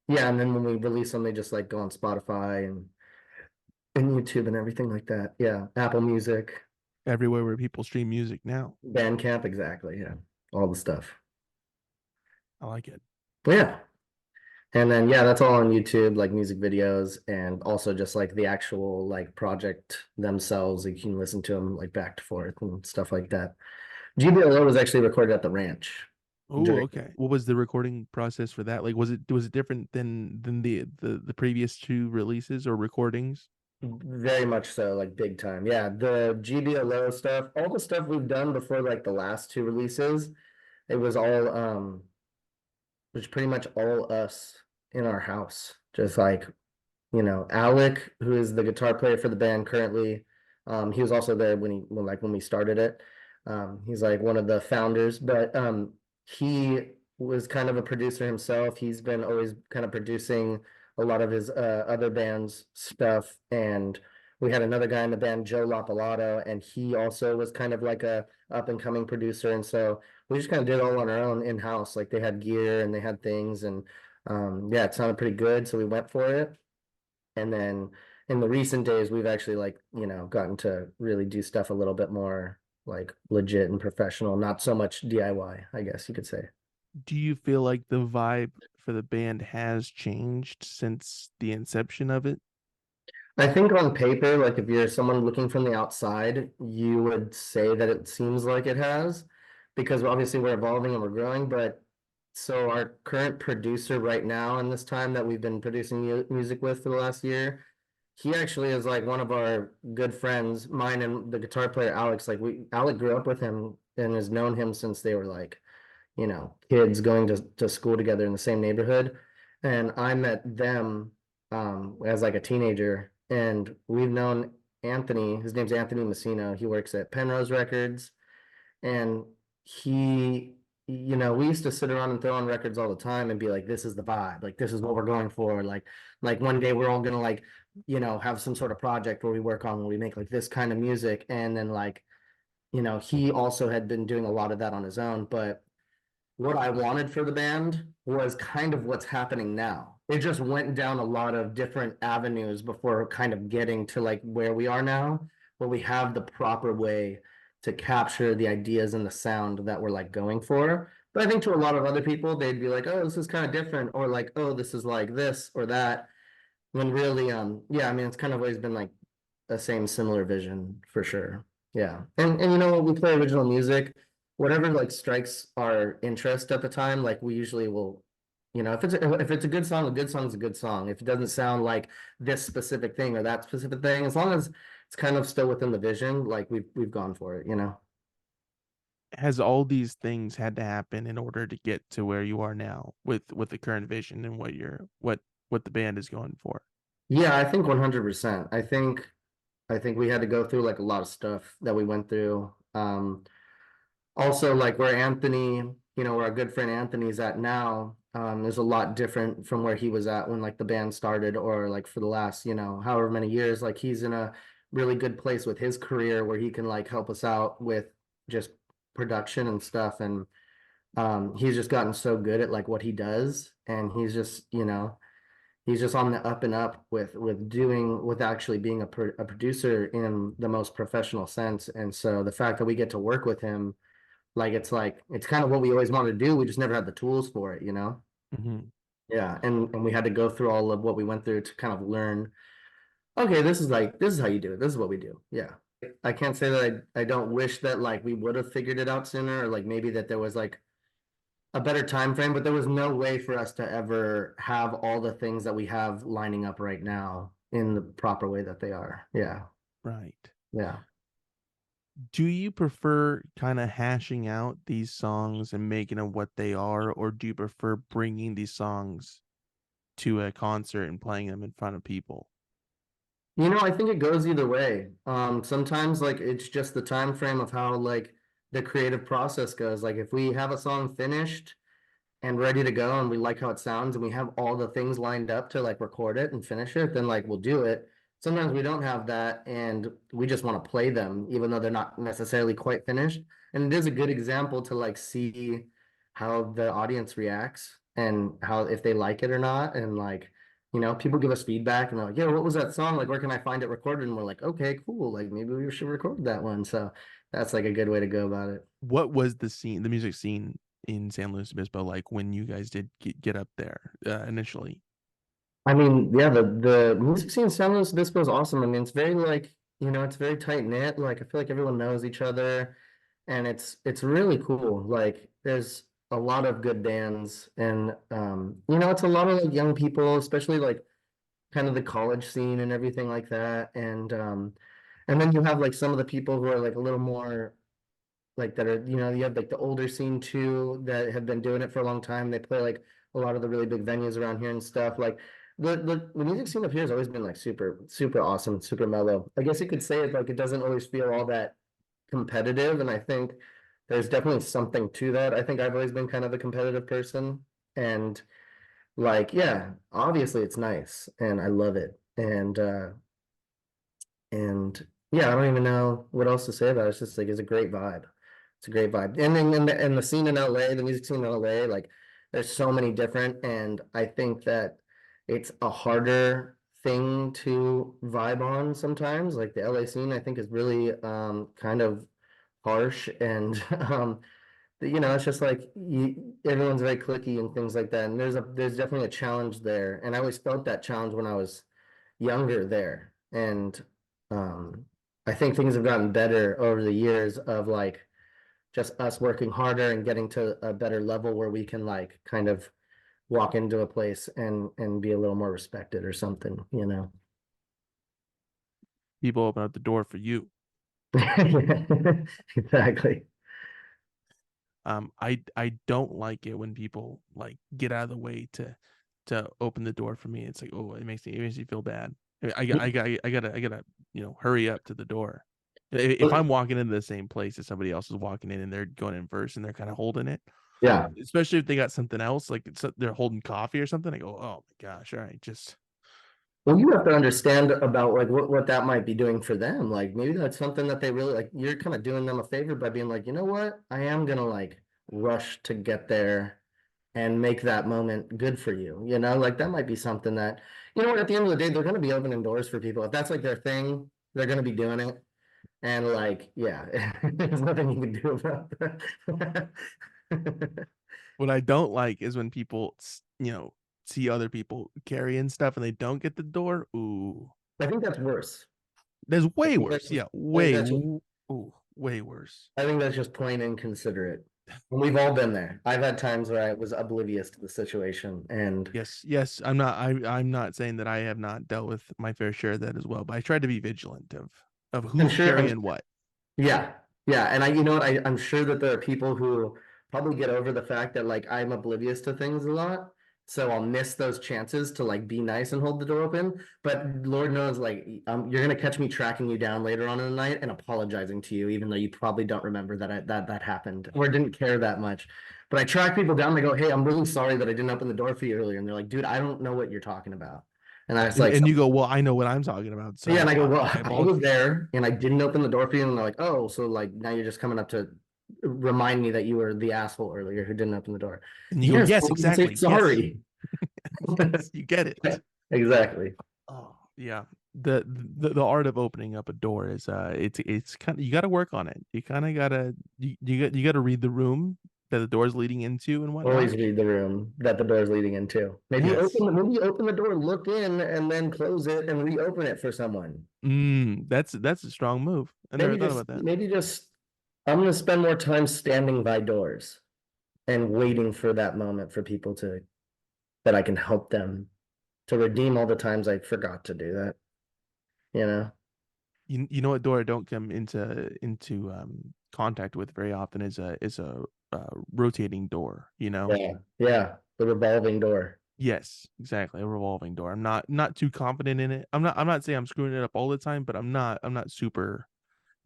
yeah, and then when we release them, they just like go on Spotify and YouTube and everything like that. Yeah, Apple Music, Everywhere where people stream music now. Bandcamp, exactly. Yeah, all the stuff. I like it. But yeah, and then yeah, that's all on YouTube, like music videos, and also just like the actual like project themselves. Like, you can listen to them like back to forth and stuff like that. GBLO was actually recorded at the ranch Oh, during. okay. What was the recording process for that? Like, was it different than the previous two releases or recordings? Very much so, like big time. Yeah, the GBLO stuff, all the stuff we've done before like the last two releases, it was all it was pretty much all us in our house. Just like, Alec, who is the guitar player for the band currently, he was also there when we started it. He's like one of the founders, but he was kind of a producer himself. He's been always kind of producing a lot of his other band's stuff. And we had another guy in the band, Joe Lapalato, and he also was kind of like a up and coming producer. And so we just kind of did it all on our own in-house. Like they had gear and they had things, and yeah, it sounded pretty good, so we went for it. And then in the recent days, we've actually like, gotten to really do stuff a little bit more like legit and professional, not so much DIY, I guess you could say. Do you feel like the vibe for the band has changed since the inception of it? I think on paper, like if you're someone looking from the outside, you would say that it seems like it has, because obviously we're evolving and we're growing. But so our current producer right now in this time that we've been producing music with for the last year, he actually is like one of our good friends, mine and the guitar player Alex. Like Alec grew up with him and has known him since they were like, kids going to school together in the same neighborhood. And I met them as like a teenager, and we've known Anthony. His name's Anthony Messina. He works at Penrose Records, and he, we used to sit around and throw on records all the time and be like, this is the vibe, like this is what we're going for. Like one day we're all gonna like, have some sort of project where we work on where we make like this kind of music. And then like, he also had been doing a lot of that on his own, but what I wanted for the band was kind of what's happening now. It just went down a lot of different avenues before kind of getting to like where we are now, where we have the proper way to capture the ideas and the sound that we're like going for. But I think to a lot of other people, they'd be like, oh, this is kind of different, or like, oh, this is like this or that. When really, yeah, I mean, it's kind of always been like the same similar vision for sure. Yeah. And we play original music, whatever like strikes our interest at the time, like we usually will You know, if it's a good song, a good song's a good song. If it doesn't sound like this specific thing or that specific thing, as long as it's kind of still within the vision, like we've gone for it, you know. Has all these things had to happen in order to get to where you are now with the current vision and what the band is going for? Yeah, I think 100%. I think we had to go through like a lot of stuff that we went through. Also, like where Anthony, where our good friend Anthony's at now, is a lot different from where he was at when like the band started, or like for the last, however many years. Like he's in a really good place with his career where he can like help us out with just production and stuff. And he's just gotten so good at like what he does, and he's just on the up and up with actually being a producer in the most professional sense. And so the fact that we get to work with him, like it's kind of what we always wanted to do. We just never had the tools for it, you know? Hmm. Yeah. And we had to go through all of what we went through to kind of learn, okay, this is how you do it. This is what we do. Yeah. I can't say that I don't wish that like we would have figured it out sooner, or like maybe that there was like a better time frame, but there was no way for us to ever have all the things that we have lining up right now in the proper way that they are. Yeah. Right. Yeah. Do you prefer kind of hashing out these songs and making them what they are, or do you prefer bringing these songs to a concert and playing them in front of people? I think it goes either way. Sometimes like it's just the time frame of how like the creative process goes. Like if we have a song finished and ready to go and we like how it sounds and we have all the things lined up to like record it and finish it, then like we'll do it. Sometimes we don't have that and we just want to play them even though they're not necessarily quite finished. And it is a good example to like see how the audience reacts and how if they like it or not. And like, people give us feedback and they're like, yeah, what was that song? Like, where can I find it recorded? And we're like, okay, cool. Like maybe we should record that one. So that's like a good way to go about it. What was the music scene in San Luis Obispo like when you guys did get up there initially? I mean, yeah, the music scene in San Luis Obispo is awesome. I mean, it's very like, it's very tight knit. Like I feel like everyone knows each other and it's really cool. Like there's a lot of good bands and it's a lot of like young people, especially like kind of the college scene and everything like that. And then you have like some of the people who are like a little more like that are you have like the older scene too that have been doing it for a long time. They play like a lot of the really big venues around here and stuff. Like the music scene up here has always been like super super awesome, super mellow. I guess you could say it like it doesn't always feel all that competitive, and I think there's definitely something to that. I think I've always been kind of a competitive person, and like yeah, obviously it's nice and I love it, and yeah, I don't even know what else to say about it. It's just like it's a great vibe. It's a great vibe. And then and the scene in LA, the music scene in LA, like there's so many different, and I think that it's a harder thing to vibe on sometimes. Like the LA scene, I think is really kind of harsh and it's just like everyone's very cliquey and things like that. And there's definitely a challenge there. And I always felt that challenge when I was younger there. And um, I think things have gotten better over the years of like just us working harder and getting to a better level where we can like kind of walk into a place and be a little more respected or something, you know. People open up the door for you. Exactly. I don't like it when people like get out of the way to open the door for me. It's like, oh, it makes me feel bad. I gotta hurry up to the door. If I'm walking into the same place as somebody else is walking in and they're going in first and they're kind of holding it, Yeah. especially if they got something else like they're holding coffee or something, I go, oh my gosh, all right, just Well, you have to understand about like what that might be doing for them. Like maybe that's something that they really like. You're kind of doing them a favor by being like, you know what? I am gonna like rush to get there and make that moment good for you. Like that might be something that, what, at the end of the day, they're gonna be opening doors for people. If that's like their thing, they're gonna be doing it. And like, yeah, there's nothing you can do about that. what I don't like is when people see other people carrying stuff and they don't get the door. Ooh, I think that's worse. there's I way think worse. that's Yeah, I think that's just way worse. I think that's just plain inconsiderate. And we've all been there. I've had times where I was oblivious to the situation, and Yes, yes. I'm not saying that I have not dealt with my fair share of that as well, but I try to be vigilant of I'm who's sure. carrying what. Yeah, yeah, and you know what? I'm sure that there are people who probably get over the fact that like I'm oblivious to things a lot, so I'll miss those chances to like be nice and hold the door open. But Lord knows, like, you're gonna catch me tracking you down later on in the night and apologizing to you, even though you probably don't remember that happened or didn't care that much. But I track people down. And I go, hey, I'm really sorry that I didn't open the door for you earlier, and they're like, dude, I don't know what you're talking about. And I was like, And you go, well, I know what I'm talking about, yeah, and so I go, well, I I was apologize. there and I didn't open the door for you. And they're like, oh, so like now you're just coming up to remind me that you were the asshole earlier who didn't open the door. And you go, Yes, yes, well, then say exactly. Yes. sorry. Yes, you get it. Exactly. Oh, yeah. The art of opening up a door is it's kind of, you got to work on it. You kind of gotta you got to read the room that the door is leading into and whatnot. Always read the room that the door is leading into. Yes. Maybe you open the door, look in, and then close it and reopen it for someone. That's a strong move. I never thought about that. Maybe just I'm gonna spend more time standing by doors and waiting for that moment for people to that I can help them to redeem all the times I forgot to do that, you know? You know what door I don't come into contact with very often is a rotating door, you know? Yeah, yeah, the revolving door. Yes, exactly. A revolving door. I'm not too confident in it. I'm not saying I'm screwing it up all the time, but I'm not super,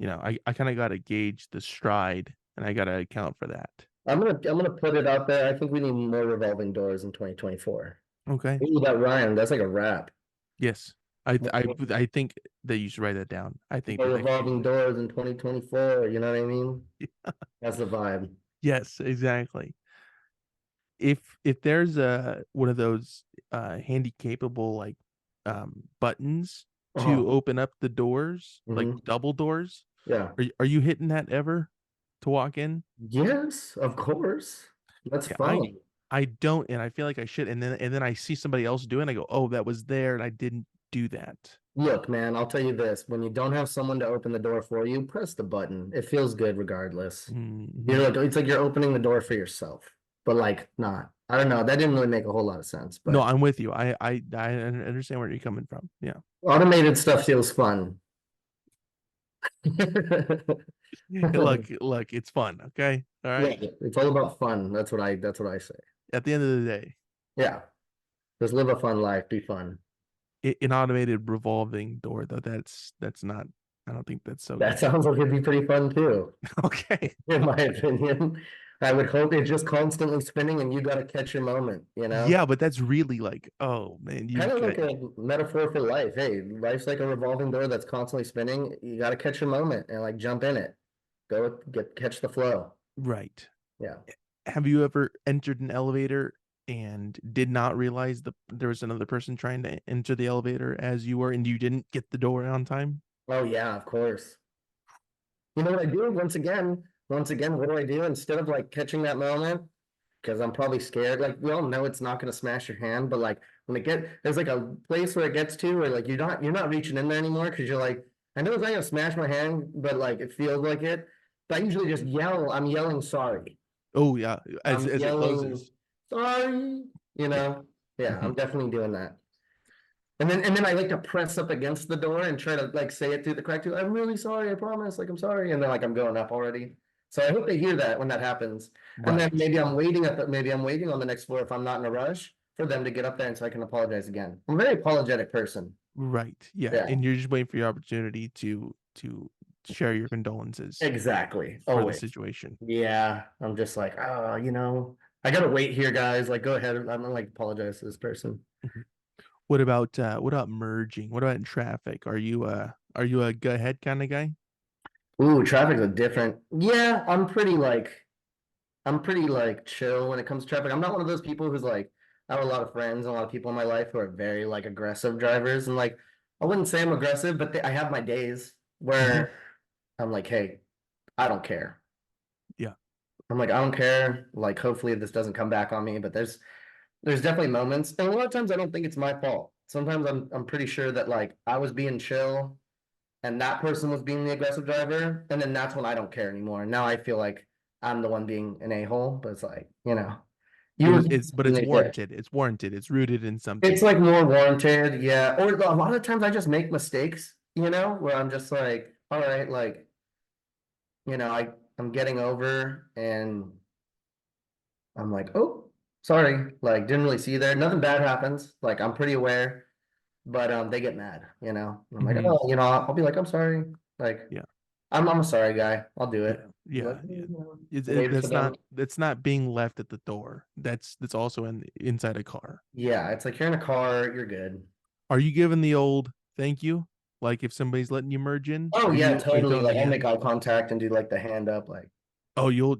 I kind of got to gauge the stride and I got to account for that. I'm gonna put it out there. I think we need more revolving doors in 2024. Okay. Ooh, that rhyme, that's like a rap. Yes. I think that you should write that down. I think More that could revolving be doors in 2024, you know what I mean? That's the vibe. yes, exactly. If there's a one of those handy capable like buttons to Oh, open up the doors, like hmm. double doors, Yeah. are you hitting that ever to walk in? Yes, of course. That's Okay, fun. I don't, and I feel like I should, and then I see somebody else doing it, I go, oh, that was there, and I didn't do that. Look, man, I'll tell you this. When you don't have someone to open the door for you, press the button. It feels good regardless. Hmm. You're like, it's like you're opening the door for yourself, but like not. I don't know. That didn't really make a whole lot of sense, No, but I'm with you. I understand where you're coming from. Yeah. automated stuff feels fun. Look, it's fun. Okay. All Yeah, right. it's all about fun. That's what I say. At the end of the day, Yeah. Just live a fun life, be fun. an automated revolving door, though, that's not. I don't think that's so That good. sounds like it'd be pretty fun too, Okay. in my opinion. I would hope it's just constantly spinning and you gotta catch your moment, you know? Yeah, but that's really like, oh man, Kind you of got like a metaphor for life. Hey, life's like a revolving door that's constantly spinning. You gotta catch your moment and like jump in it. Catch the flow. right. Yeah. Have you ever entered an elevator and did not realize there was another person trying to enter the elevator as you were, and you didn't get the door on time? Oh yeah, of course. You know what I do? Once again, what do I do? Instead of like catching that moment, because I'm probably scared. Like we all know it's not gonna smash your hand, but like when there's like a place where it gets to where like you're not reaching in there anymore because you're like, I know it's not gonna smash my hand, but like it feels like it. But I usually just yell, I'm yelling sorry. Oh yeah, I'm as it yelling closes. sorry, you Yeah. know? Yeah, Mhm. I'm definitely doing that. And then I like to press up against the door and try to like say it through the crack too. I'm really sorry, I promise. Like I'm sorry. And then like I'm going up already. So I hope they hear that when that happens. And then Right. maybe I'm waiting on the next floor if I'm not in a rush for them to get up there and so I can apologize again. I'm a very apologetic person. Right. Yeah. Yeah, And you're just waiting for your opportunity to share your condolences exactly. for the Always. situation. Yeah. I'm just like, oh, I gotta wait here, guys. Like go ahead. I'm gonna like apologize to this person. Mhm. What about merging? What about in traffic? Are you a go ahead kind of guy? Ooh, traffic's a different. Yeah, I'm pretty like chill when it comes to traffic. I'm not one of those people who's like, I have a lot of friends and a lot of people in my life who are very like aggressive drivers. And like, I wouldn't say I'm aggressive, but I have my days Hmm. where I'm like, hey, I don't care. Yeah. I'm like, I don't care. Like, hopefully this doesn't come back on me, but there's definitely moments. And a lot of times I don't think it's my fault. Sometimes I'm pretty sure that like I was being chill and that person was being the aggressive driver. And then that's when I don't care anymore. And now I feel like I'm the one being an a-hole, but it's like, you know, It you was were it's but it's right there. warranted. It's warranted. It's rooted in It's something. like more warranted, yeah. Or a lot of times I just make mistakes, you know, where I'm just like, all right, like, you know, I'm getting over and I'm like, oh, sorry, like didn't really see you there. Nothing bad happens. Like I'm pretty aware, but they get mad, you know. And I'm like, Hmm. oh, you know, I'll be like, I'm sorry. Like Yeah. I'm a sorry guy. I'll do it. Yeah. Like, Yeah. Yeah. you know, It, wait for them. that's not being left at the door. That's also inside a car. Yeah, it's like you're in a car, you're good. Are you giving the old thank you? Like if somebody's letting you merge in, Oh yeah, are you totally. throwing the Like I'll make hand? eye contact and do like the hand up, like Oh, the you'll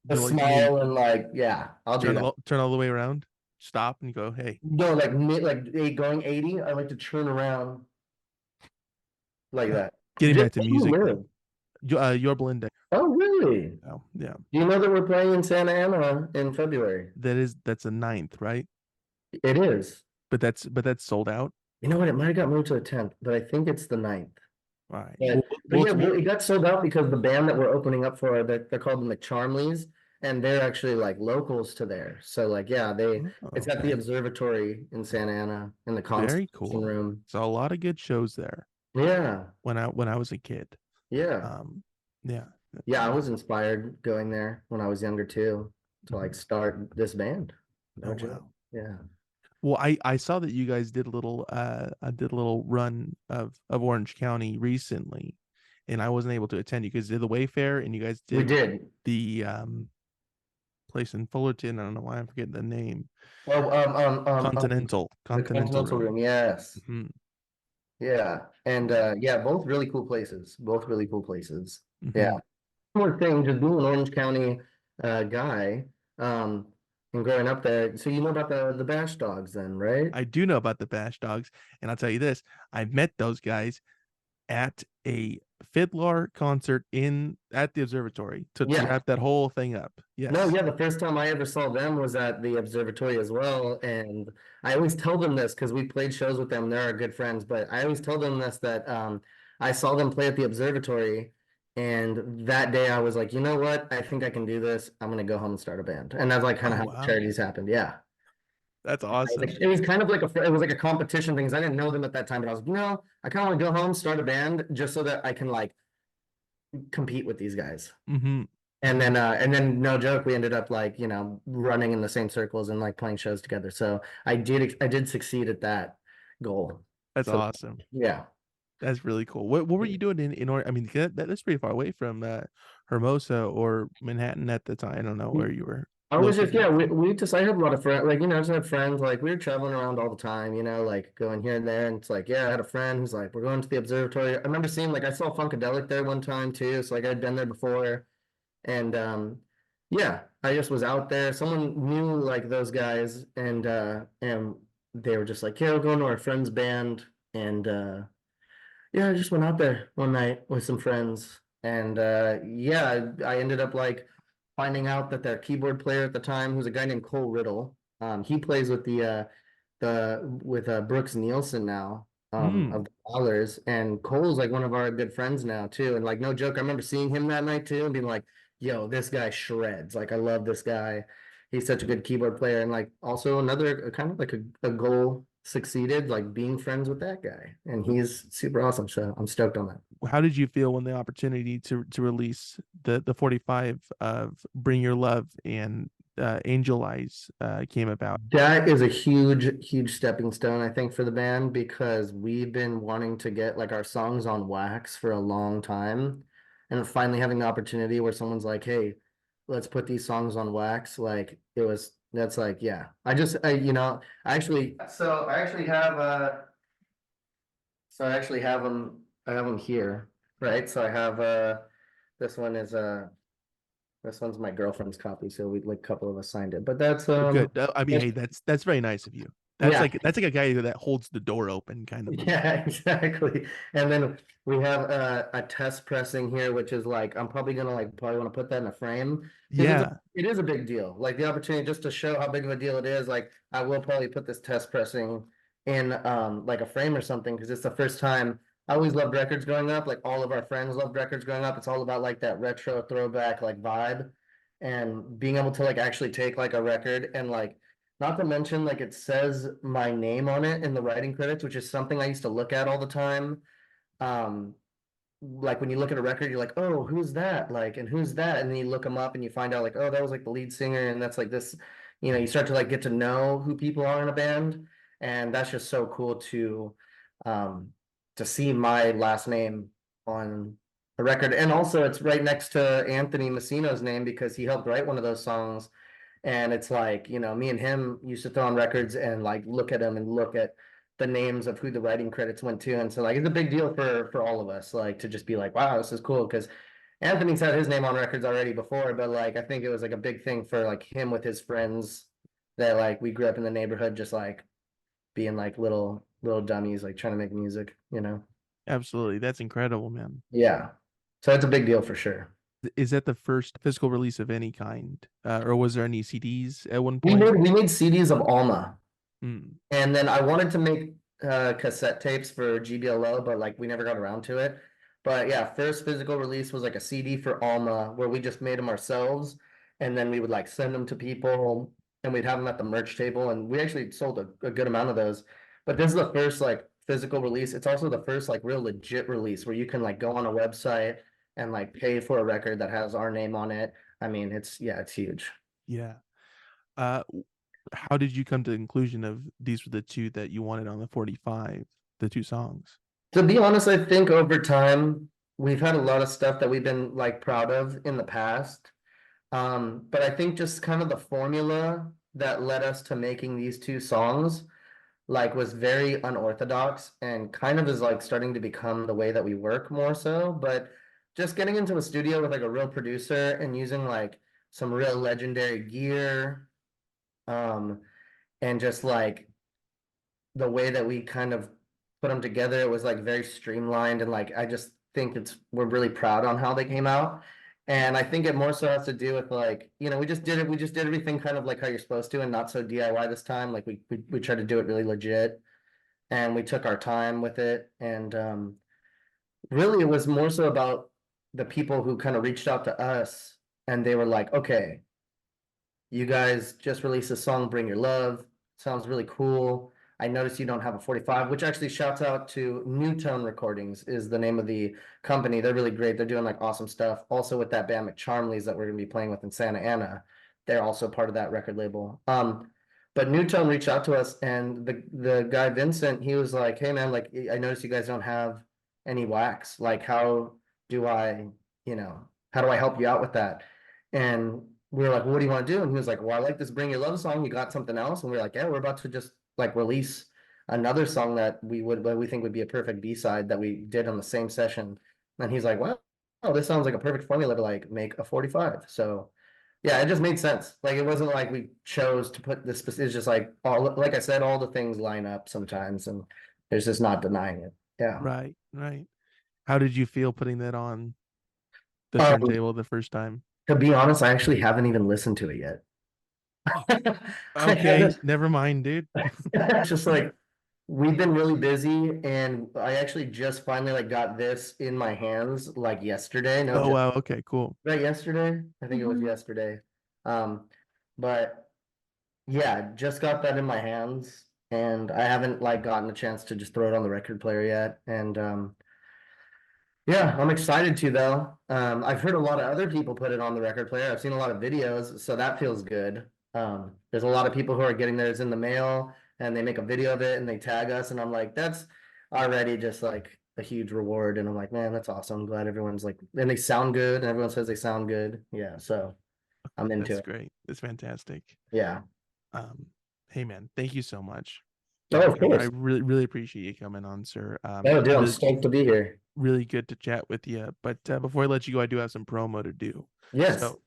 like you smile and like, yeah, I'll do that. turn all the way around, stop and go, hey, No, like going 80, I like to turn around like that. getting Just back to where you music live. though. Your Belinda. Oh, really? Oh, yeah. Do you know that we're playing in Santa Ana in February? That's a ninth, right? It is. But that's sold out. You know what? It might have got moved to the 10th, but I think it's the 9th. All right. But yeah, it got sold out because the band that we're opening up for, they're called the McCharmleys, and they're actually like locals to there. So like, yeah, it's at the okay. observatory in Santa Ana in the Very Constellation cool. Room. So a lot of good shows there Yeah, when I was a kid. yeah, Um, yeah. yeah. I Uh, was inspired going there when I was younger too to like mhm. start this band. Oh No joke. wow. Yeah. Well, I saw that you guys did a little did a little run of Orange County recently, and I wasn't able to attend. You guys did the Wayfair, and you guys We did did. the place in Fullerton. I don't know why I'm forgetting the name. Oh, the Continental Continental Room. Room. Yes. Hmm. Yeah. And yeah, both really cool places. Both really cool places. Yeah. Hmm. One more thing, just being an Orange County guy, um, and growing up there. So you know about the Bash Dogs then, right? I do know about the Bash Dogs, and I'll tell you this: I met those guys at a Fiddler concert in at the observatory to Yeah. wrap that whole thing up. No, Yes. yeah, the first time I ever saw them was at the observatory as well. And I always tell them this because we played shows with them. They're our good friends, but I always tell them this that I saw them play at the observatory. And that day I was like, you know what? I think I can do this. I'm gonna go home and start a band. And that's like kind Oh of how wow, Charities happened. Yeah. that's awesome. It was kind of like it was like a competition thing. 'Cause I didn't know them at that time, but I was like, no, I kind of want to go home, start a band just so that I can like compete with these guys. Hmm. And Hmm. then no joke, we ended up like, you know, running in the same circles and like playing shows together. So I did succeed at that goal. That's So awesome. yeah. That's really cool. What were you doing in or I mean that's pretty far away from Hermosa or Manhattan at the time. I don't know where you were I was just, located yeah, at the time. we just, I had a lot of friends, like, you know, I just had friends, like, we were traveling around all the time, you know, like going here and there. And it's like, yeah, I had a friend who's like, we're going to the observatory. I remember seeing, like, I saw Funkadelic there one time too. So, like, I'd been there before. And, yeah, I just was out there. Someone knew, like, those guys. And they were just like, yeah, we're going to our friend's band. And, yeah, I just went out there one night with some friends. And yeah, I ended up like finding out that their keyboard player at the time, who's a guy named Cole Riddle, he plays with the with Brooks Nielsen now, Mm. of the Dollars. And Cole's like one of our good friends now too. And like no joke, I remember seeing him that night too and being like, yo, this guy shreds. Like I love this guy. He's such a good keyboard player. And like also another kind of like a goal succeeded, like being friends with that guy. And he's super awesome. So I'm stoked on that. How did you feel when the opportunity to release the 45 of Bring Your Love and Angel Eyes came about? That is a huge stepping stone, I think, for the band because we've been wanting to get like our songs on wax for a long time. And finally having the opportunity where someone's like, hey, let's put these songs on wax. Like that's like, yeah. You know, I actually have so I actually have them, I have them here, right? So I have this one is this one's my girlfriend's copy, so we like a couple of us signed it. But Good. I mean, that's hey, that's very nice of you. yeah, That's like a guy that holds the door open kind of thing. yeah, exactly. And then we have a test pressing here, which is like I'm probably gonna like probably want to put that in a frame because Yeah. it is a big deal. Like the opportunity just to show how big of a deal it is. Like I will probably put this test pressing in like a frame or something because it's the first time. I always loved records growing up. Like all of our friends loved records growing up. It's all about like that retro throwback like vibe. and being able to like actually take like a record and like not to mention like it says my name on it in the writing credits, which is something I used to look at all the time. Um, like when you look at a record, you're like, oh, who's that? Like, and who's that? And then you look them up and you find out like, oh, that was like the lead singer, and that's like this, you start to like get to know who people are in a band, and that's just so cool um, to see my last name on a record, and also it's right next to Anthony Messino's name because he helped write one of those songs, and it's like, me and him used to throw on records and like look at them and look at the names of who the writing credits went to. And so like it's a big deal for all of us, like to just be like, wow, this is cool. Because Anthony's had his name on records already before, but like I think it was like a big thing for like him with his friends that like we grew up in the neighborhood just like being like little dummies, like trying to make music. Absolutely. That's incredible, man. Yeah. So it's a big deal for sure. Is that the first physical release of any kind? Or was there any CDs at one We point? made we made CDs of Alma. Mm, And then I wanted to make cassette tapes for GBLO, but like we never got around to it. But yeah, first physical release was like a CD for Alma where we just made them ourselves, and then we would like send them to people and we'd have them at the merch table, and we actually sold a good amount of those. But this is the first like physical release. It's also the first like real legit release where you can like go on a website and like pay for a record that has our name on it. I mean, it's huge. yeah. Uh, how did you come to the conclusion of these were the two that you wanted on the 45, the two songs? To be honest, I think over time we've had a lot of stuff that we've been like proud of in the past. But I think just kind of the formula that led us to making these two songs like was very unorthodox and kind of is like starting to become the way that we work more so. But just getting into a studio with like a real producer and using like some real legendary gear, um, and just like the way that we kind of put them together, it was like very streamlined, and like I just think we're really proud on how they came out. And I think it more so has to do with like, we just did everything kind of like how you're supposed to and not so DIY this time. Like we tried to do it really legit, and we took our time with it. And really it was more so about the people who kind of reached out to us and they were like, okay, you guys just released a song, Bring Your Love. Sounds really cool. I noticed you don't have a 45, which actually shouts out to New Tone Recordings is the name of the company. They're really great. They're doing like awesome stuff. Also with that band McCharmleys that we're gonna be playing with in Santa Ana. They're also part of that record label. But New Tone reached out to us and the guy Vincent, he was like, hey man, like I noticed you guys don't have any wax. Like do I, you know, how do I help you out with that? And we were like, well, what do you want to do? And he was like, well, I like this Bring Your Love song. You got something else? And we are like, yeah, we're about to just like release another song that we think would be a perfect B-side that we did on the same session. And he's like, well, oh, this sounds like a perfect formula to like make a 45. So yeah, it just made sense. Like it wasn't like we chose to put this, it's just like like I said, all the things line up sometimes and there's just not denying it. Yeah. Right, right. How did you feel putting that on the Um, turntable the first time? to be honest, I actually haven't even listened to it yet. Oh, I okay, haven't. never mind, dude. It's just like we've been really busy, and I actually just finally like got this in my hands like yesterday. No, Oh just wow, okay, cool. right yesterday. I think it was yesterday. Um, but yeah, just got that in my hands, and I haven't like gotten a chance to just throw it on the record player yet. And yeah, I'm excited to though. I've heard a lot of other people put it on the record player. I've seen a lot of videos, so that feels good. There's a lot of people who are getting theirs in the mail and they make a video of it and they tag us, and I'm like, that's already just like a huge reward. And I'm like, man, that's awesome. I'm glad everyone's like, and they sound good, and everyone says they sound good. Yeah, so I'm into That's it. great. That's fantastic. Yeah. Um, hey man, thank you so much. Oh, of I course. really really appreciate you coming on, sir. Oh, dude, I'm stoked to be here. Really good to chat with you. But before I let you go, I do have some promo to do. Yes. So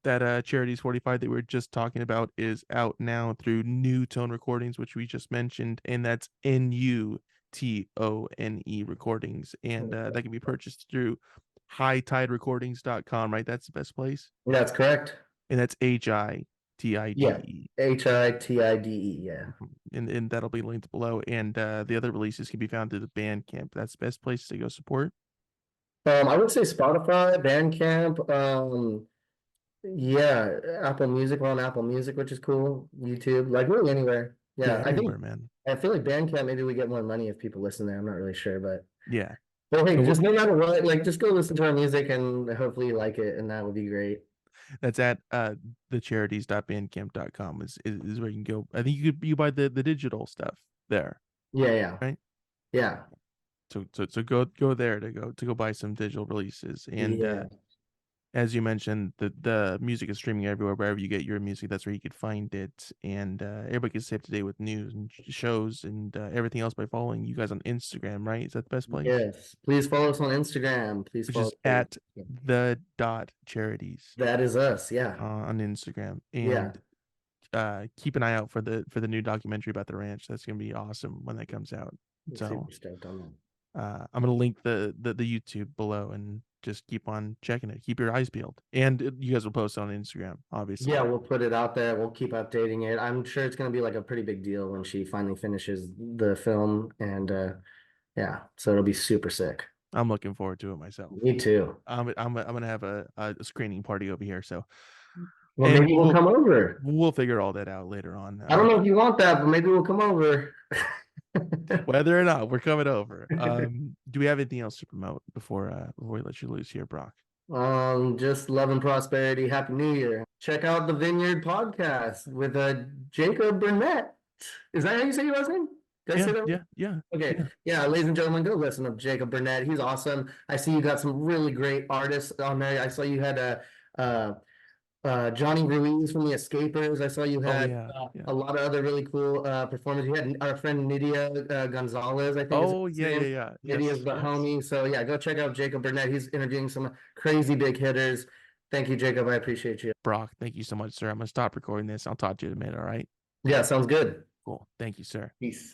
that Charities 45 that we were just talking about is out now through New Tone Recordings, which we just mentioned, and that's NUTONE Recordings, and that can be purchased through hightiderecordings.com, right? That's the best place. That's correct. And that's HITIDE. Yeah. HITIDE. Yeah. And that'll be linked below. And the other releases can be found through the Bandcamp. That's the best place to go support. I would say Spotify, Bandcamp, Yeah, Apple Music, we're on Apple Music, which is cool. YouTube, like really anywhere. Yeah, Yeah, everywhere, man. I feel like Bandcamp, maybe we get more money if people listen there. I'm not really sure, but Yeah. well, hey, So just no matter what, like just go listen to our music and hopefully you like it, and that would be great. that's at thecharities.bandcamp.com is where you can go. I think you buy the digital stuff there, Yeah, yeah, right? yeah, So go there to go buy some digital releases. And yeah. as you mentioned, the music is streaming everywhere. Wherever you get your music, that's where you could find it. And everybody can stay up to date with news and shows and everything else by following you guys on Instagram, right? Is that the best place? Yes. Please follow us on Instagram. Please Which follow is us. at the dot charities That is us. Yeah. on Instagram. Yeah. And keep an eye out for the new documentary about the ranch. That's gonna be awesome when that comes out. I'm So super stoked on that. I'm gonna link the YouTube below and just keep on checking it. Keep your eyes peeled, and you guys will post it on Instagram, Yeah, obviously. we'll put it out there. We'll keep updating it. I'm sure it's going to be like a pretty big deal when she finally finishes the film. And yeah, so it'll be super sick. I'm looking forward to it myself. Me too. I'm gonna have a screening party over here, so Well, and maybe we'll come over. we'll figure all that out later on. I don't know if you want that, but maybe we'll come over. Whether or not we're coming over. Do we have anything else to promote before we let you loose here, Brock? Just love and prosperity. Happy New Year. Check out the Vineyard podcast with Jacob Burnett. Is that how you say your last name? Did I say Yeah, that right? yeah, yeah, Okay. yeah. Yeah, ladies and gentlemen, go listen to Jacob Burnett. He's awesome. I see you got some really great artists on there. I saw you had Johnny Ruiz from the Escapers. I saw you Oh had yeah, yeah. a lot of other really cool performers. You had our friend Nydia Gonzalez, I think is Oh his yeah, yeah, name. yeah. Nydia's Yes, the yes. homie. So yeah, go check out Jacob Burnett. He's interviewing some crazy big hitters. Thank you, Jacob. I appreciate you. Brock, thank you so much, sir. I'm gonna stop recording this. I'll talk to you in a minute. All right. Yeah, sounds good. Cool. Thank you, sir. Peace.